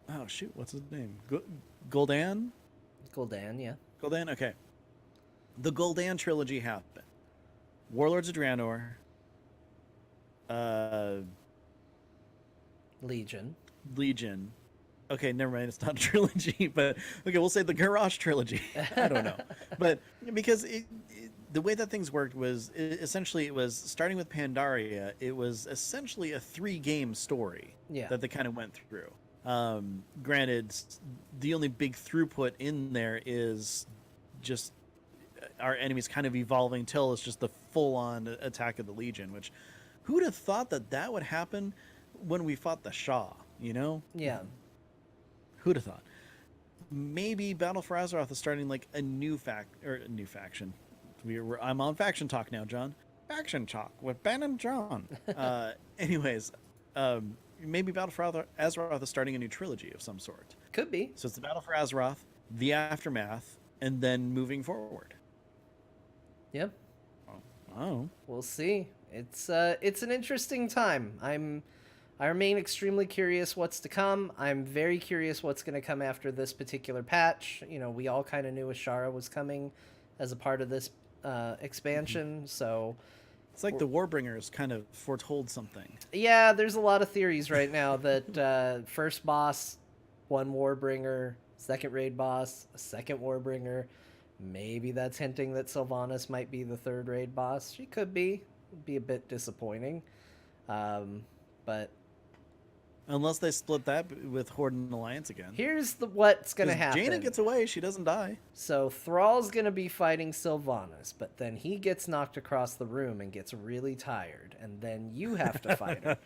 oh shoot, what's his name? Gul'dan? Gul'dan, yeah. Gul'dan, okay. The Gul'dan trilogy happened. Warlords of Draenor, Legion. Legion. Okay, never mind. It's not a trilogy, but okay, we'll say the Garrosh trilogy. I don't know, but because the way that things worked was essentially it was starting with Pandaria. It was essentially a 3-game story that they kind of went through. Granted, the only big throughput in there is just our enemies kind of evolving till it's just the full-on attack of the Legion. Which, who'd have thought that would happen when we fought the Shah? You know? Yeah. Who'd have thought? Maybe Battle for Azeroth is starting like a new faction. I'm on faction talk now, John. Faction talk with Ben and John. Anyways, maybe Battle for Azeroth is starting a new trilogy of some sort. Could be. So it's the Battle for Azeroth, the Aftermath, and then moving forward. Yep. Oh. We'll see. It's an interesting time. I remain extremely curious what's to come. I'm very curious what's going to come after this particular patch. You know, we all kind of knew Ashara was coming as a part of this expansion, so it's like the Warbringers kind of foretold something. Yeah, there's a lot of theories right now that first boss, one Warbringer, second raid boss, a second Warbringer. Maybe that's hinting that Sylvanas might be the third raid boss. She could be. It'd be a bit disappointing. But unless they split that with Horde and Alliance again. Here's what's going to happen. Jaina gets away. She doesn't die. So Thrall's going to be fighting Sylvanas, but then he gets knocked across the room and gets really tired, and then you have to fight her.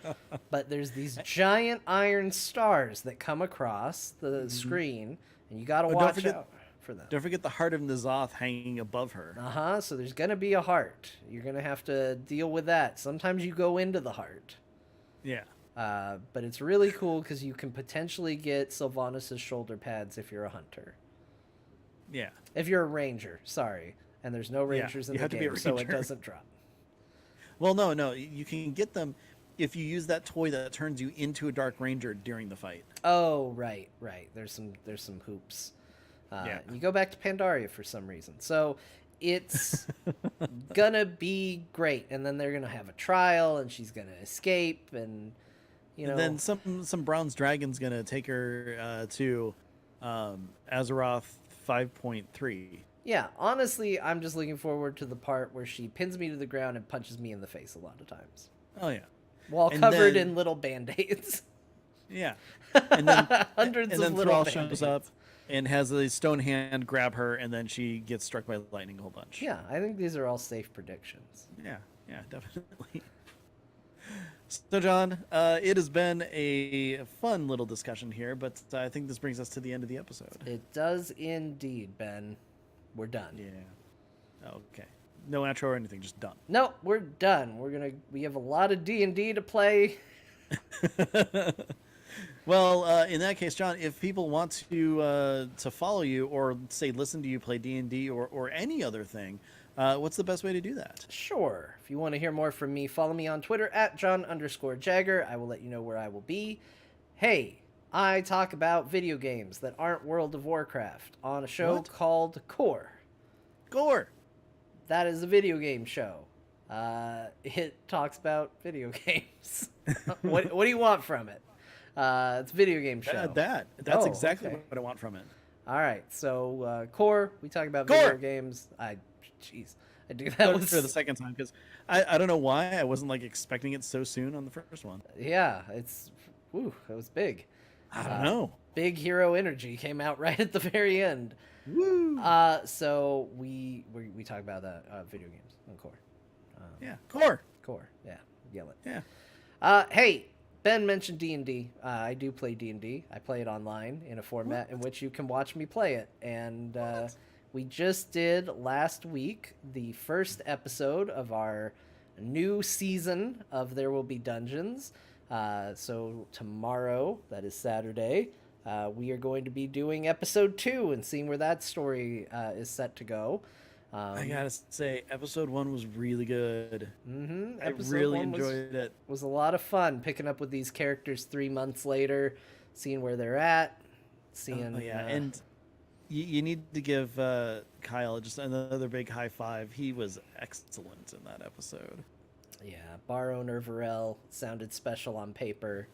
But there's these giant iron stars that come across the screen, and you got to watch out for them. Don't forget the Heart of N'Zoth hanging above her. So there's going to be a heart. You're going to have to deal with that. Sometimes you go into the heart. Yeah. But it's really cool because you can potentially get Sylvanas' shoulder pads if you're a hunter. Yeah. If you're a ranger, sorry. And there's no rangers in the game, so it doesn't drop. Well, no. You can get them if you use that toy that turns you into a Dark Ranger during the fight. Oh, right. There's some hoops. You go back to Pandaria for some reason. So it's gonna be great. And then they're gonna have a trial, and she's gonna escape, and you know. And then some bronze dragon's gonna take her to Azeroth 5.3. Yeah, honestly, I'm just looking forward to the part where she pins me to the ground and punches me in the face a lot of times. Oh yeah, while covered in little band-aids. Yeah, and then hundreds and then of little shows up and has a stone hand grab her, and then she gets struck by lightning a whole bunch. Yeah, I think these are all safe predictions. Yeah, definitely. So, John, it has been a fun little discussion here, but I think this brings us to the end of the episode. It does indeed, Ben. We're done. Yeah. Okay. No outro or anything, just done. No, we're done. We have a lot of D&D to play. Well, in that case, John, if people want to follow you or say listen to you play D&D or any other thing, what's the best way to do that? Sure. If you want to hear more from me, follow me on Twitter at John_Jagger. I will let you know where I will be. Hey, I talk about video games that aren't World of Warcraft on a show called Core. Core. That is a video game show. It talks about video games. What do you want from it? It's a video game show. That's exactly what I want from it. All right, so Core, we talk about video games. I do that for the second time because I don't know why I wasn't like expecting it so soon on the first one. Yeah, it was big. I don't know. Big hero energy came out right at the very end. Woo! So we talk about video games on Core. Core. Yeah, yell it. Yeah. Hey, Ben mentioned D&D. I do play D&D. I play it online in a format in which you can watch me play it. And we just did last week the first episode of our new season of There Will Be Dungeons. So tomorrow, that is Saturday, we are going to be doing episode 2 and seeing where that story is set to go. I gotta say, episode 1 was really good. I Episode really 1 enjoyed it. was a lot of fun picking up with these characters 3 months later, seeing where they're at, seeing. Oh, yeah, and you need to give Kyle just another big high five. He was excellent in that episode. Yeah, bar owner Varel sounded special on paper,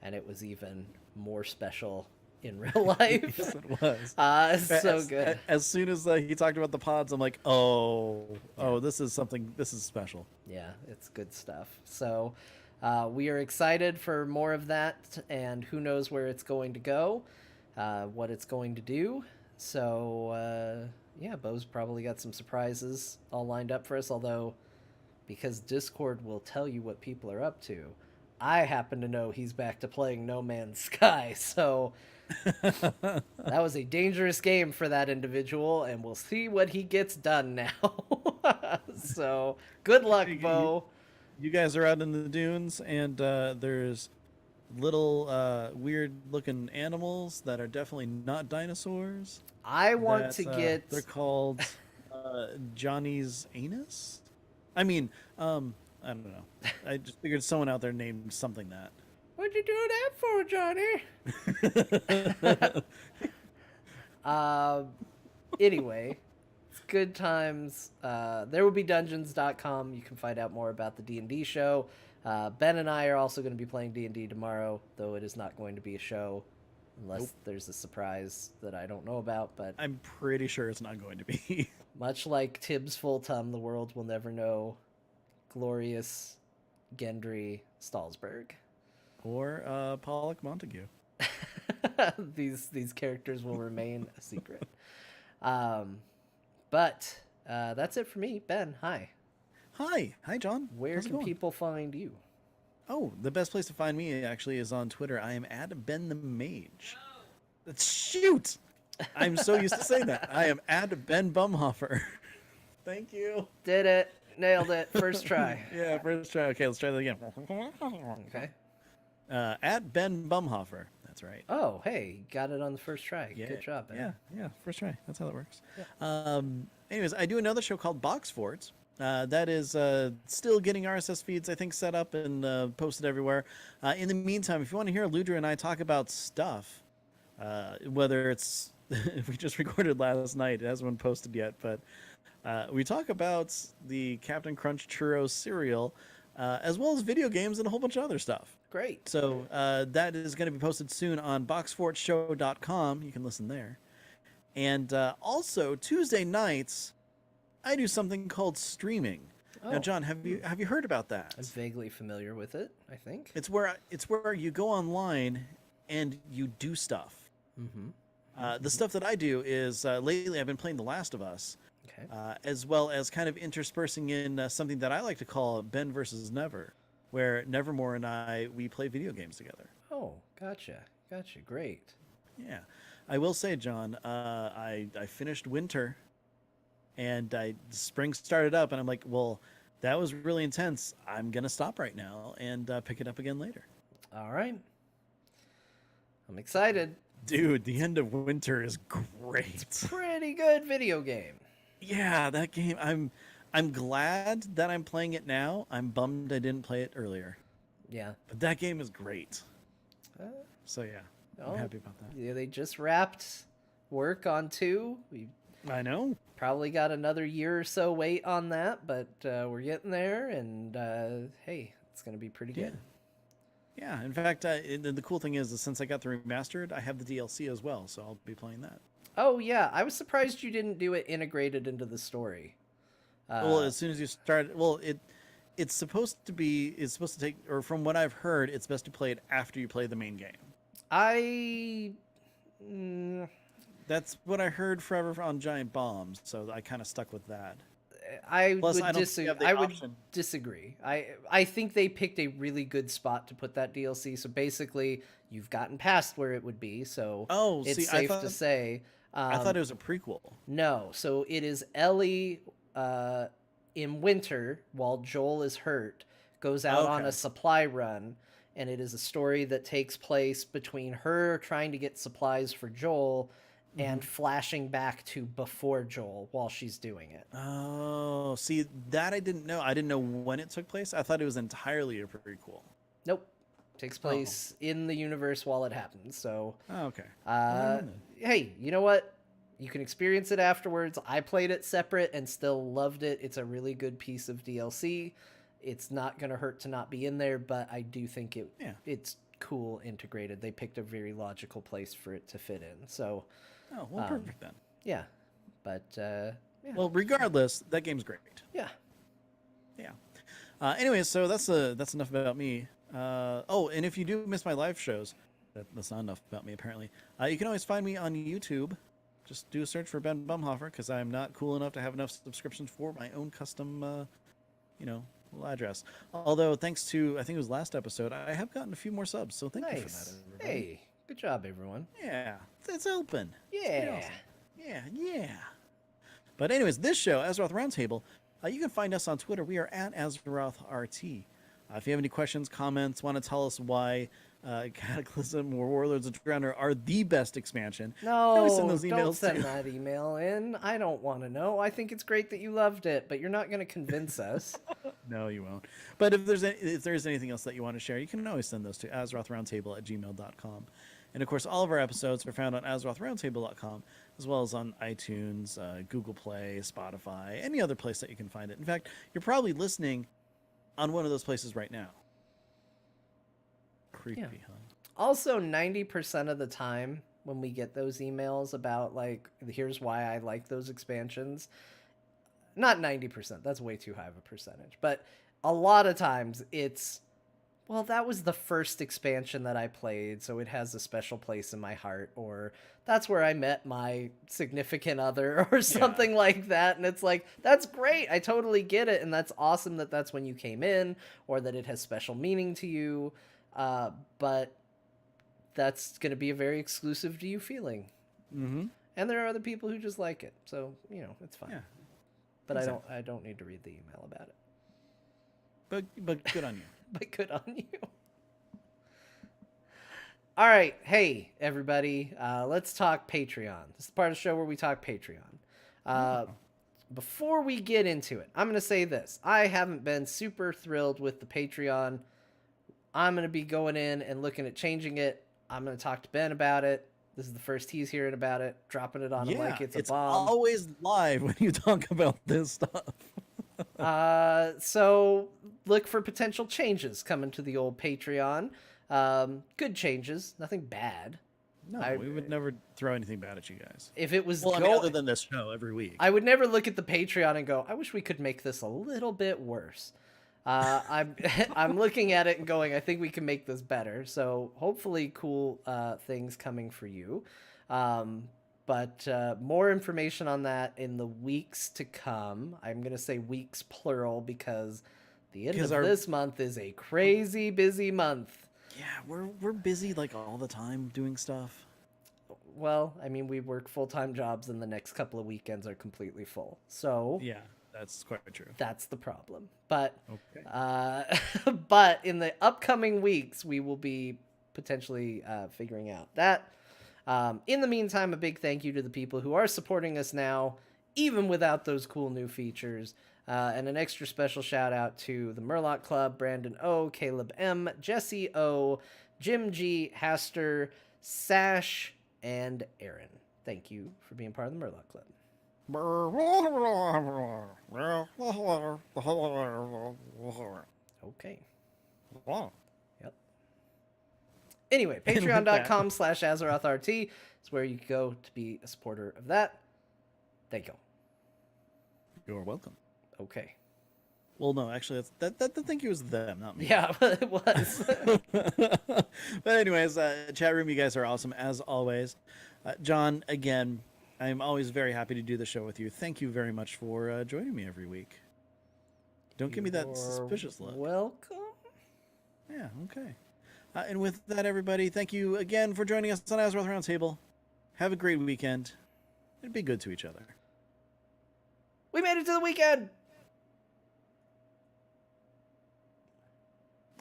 and it was even more special in real life. Yes, it was. So good. As soon as he talked about the pods, I'm like, oh, this is something. This is special. Yeah, it's good stuff. So we are excited for more of that, and who knows where it's going to go, what it's going to do. So yeah, Bo's probably got some surprises all lined up for us, although because Discord will tell you what people are up to, I happen to know he's back to playing No Man's Sky, so that was a dangerous game for that individual, and we'll see what he gets done now. So good luck, Bo. You guys are out in the dunes, and there's little weird looking animals that are definitely not dinosaurs. I want to get... They're called Johnny's anus? I mean, I don't know. I just figured someone out there named something that. What'd you do that for, Johnny? Anyway, it's good times. There will be dungeons.com. You can find out more about the D&D show. Ben and I are also going to be playing D&D tomorrow, though it is not going to be a show unless there's a surprise that I don't know about. But I'm pretty sure it's not going to be. Much like Tibbs Fulltum, the world will never know glorious Gendry Stalsberg. Or Pollock Montague. These characters will remain a secret. But that's it for me. Ben, hi. Hi, John. Where How's it can going? people find you? Oh, the best place to find me actually is on Twitter. I am at Ben the Mage. Shoot! I'm so used to saying that. I am at Ben Bumhofer. Thank you. Did it. Nailed it. First try. Yeah, first try. Okay, let's try that again. Okay. At Ben Bumhofer. That's right. Oh, hey, got it on the first try. Yeah, Good job, Ben. Yeah, first try. That's how that works. Yeah. Anyways, I do another show called Box Forts. That is still getting RSS feeds, I think, set up and posted everywhere. In the meantime, if you want to hear Ludra and I talk about stuff, whether it's we just recorded last night, it hasn't been posted yet, but we talk about the Captain Crunch Churros cereal, as well as video games and a whole bunch of other stuff. Great. So that is going to be posted soon on boxfortshow.com. You can listen there. And also, Tuesday nights, I do something called streaming. Oh. Now, John, have you heard about that? I'm vaguely familiar with it, I think. It's where you go online and you do stuff. Mm-hmm. The stuff that I do is lately I've been playing The Last of Us, Okay. as well as kind of interspersing in something that I like to call Ben versus Never, where Nevermore and we play video games together. Oh, gotcha. Great. Yeah, I will say, John, I finished Winter, and spring started up, and I'm like, well, that was really intense. I'm gonna stop right now and pick it up again later. All right. I'm excited. Dude, the end of Winter is great. Pretty good video game. Yeah, that game. I'm glad that I'm playing it now. I'm bummed I didn't play it earlier. Yeah. But that game is great. So yeah, Oh, I'm happy about that. Yeah, they just wrapped work on 2. We I know. probably got another year or so wait on that, but we're getting there, and hey, it's going to be pretty good. Yeah, in fact, the cool thing is since I got the remastered, I have the DLC as well, so I'll be playing that. Oh, yeah. I was surprised you didn't do it integrated into the story. Well, as soon as you start, it's supposed to take, or from what I've heard, it's best to play it after you play the main game. That's what I heard forever on Giant Bombs, so I kind of stuck with that. I Plus, would I don't think you have the option. disagree. I think they picked a really good spot to put that DLC. So basically, you've gotten past where it would be. So it's safe to say. I thought it was a prequel. No, so it is Ellie in winter while Joel is hurt, goes out on a supply run, and it is a story that takes place between her trying to get supplies for Joel and flashing back to before Joel while she's doing it. Oh, see, that I didn't know. I didn't know when it took place. I thought it was entirely a prequel. Nope. Takes place in the universe while it happens. So, Oh, okay. Hey, you know what? You can experience it afterwards. I played it separate and still loved it. It's a really good piece of DLC. It's not going to hurt to not be in there, but I do think it's cool integrated. They picked a very logical place for it to fit in. So, oh, well, perfect then. Yeah. But, yeah. Well, regardless, that game's great. Yeah. Yeah. Anyways, so that's enough about me. Oh, and if you do miss my live shows, that's not enough about me apparently. You can always find me on YouTube. Just do a search for Ben Bumhofer because I'm not cool enough to have enough subscriptions for my own custom, little address. Although, thanks to I think it was last episode, I have gotten a few more subs. So thank you for that, everybody. Hey, good job, everyone. Yeah, it's open. Yeah. Awesome. Yeah. But anyways, this show, Azeroth Roundtable, you can find us on Twitter. We are at AzerothRT. If you have any questions, comments, want to tell us why Cataclysm or Warlords of Draenor are the best expansion, no, send those emails don't send that email in. I don't want to know. I think it's great that you loved it, but you're not going to convince us. No, you won't. But if there's anything else that you want to share, you can always send those to AzerothRoundtable@gmail.com. And of course, all of our episodes are found on AzerothRoundtable.com, as well as on iTunes, Google Play, Spotify, any other place that you can find it. In fact, you're probably listening on one of those places right now. Creepy, huh? Also, 90% of the time when we get those emails about, like, here's why I like those expansions, not 90%, that's way too high of a percentage, but a lot of times it's, well, that was the first expansion that I played, so it has a special place in my heart, or that's where I met my significant other, or something like that. And it's like, that's great. I totally get it. And that's awesome that that's when you came in, or that it has special meaning to you. But that's going to be a very exclusive to you feeling. Mm-hmm. And there are other people who just like it. So, it's fine. Yeah. But exactly. I don't need to read the email about it. But good on you. But good on you. All right. Hey, everybody. Let's talk Patreon. This is the part of the show where we talk Patreon. Before we get into it, I'm going to say this. I haven't been super thrilled with the Patreon. I'm going to be going in and looking at changing it. I'm going to talk to Ben about it. This is the first he's hearing about it. Dropping it on him like it's a bomb. It's always live when you talk about this stuff. So look for potential changes coming to the old Patreon. Good changes, nothing bad. No, we would never throw anything bad at you guys. If it was other than this show every week, I would never look at the Patreon and go, I wish we could make this a little bit worse. I'm looking at it and going, I think we can make this better. So hopefully cool things coming for you. But more information on that in the weeks to come. I'm going to say weeks plural because the end of this month is a crazy busy month. Yeah, we're busy like all the time doing stuff. Well, I mean, we work full-time jobs and the next couple of weekends are completely full. So yeah, that's quite true. That's the problem. But okay. But in the upcoming weeks, we will be potentially figuring out that. In the meantime, a big thank you to the people who are supporting us now, even without those cool new features. And an extra special shout out to the Murloc Club, Brandon O, Caleb M, Jesse O, Jim G, Haster, Sash, and Aaron. Thank you for being part of the Murloc Club. Okay. Yep. Anyway, patreon.com/AzerothRT is where you go to be a supporter of that. Thank you. You're welcome. Okay. Well, no, actually, that thank you was them, not me. Yeah, it was. But anyways, chat room, you guys are awesome as always. John, again, I'm always very happy to do the show with you. Thank you very much for joining me every week. Don't give me that suspicious look. Welcome. Yeah, okay. And with that, everybody, thank you again for joining us on Azeroth Roundtable. Have a great weekend. And be good to each other. We made it to the weekend!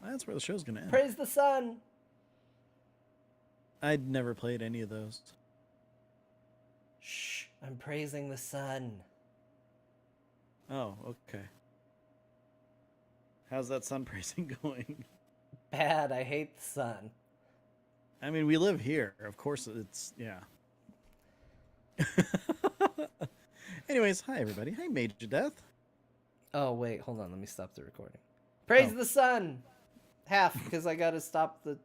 That's where the show's gonna end. Praise the sun. I'd never played any of those. Shh, I'm praising the sun. Oh, okay. How's that sun praising going? Bad, I hate the sun. I mean, we live here. Of course, it's yeah. Anyways, hi everybody. Hi, Major Death. Oh, wait, hold on, let me stop the recording. Praise Oh. the sun! Half, because I gotta stop the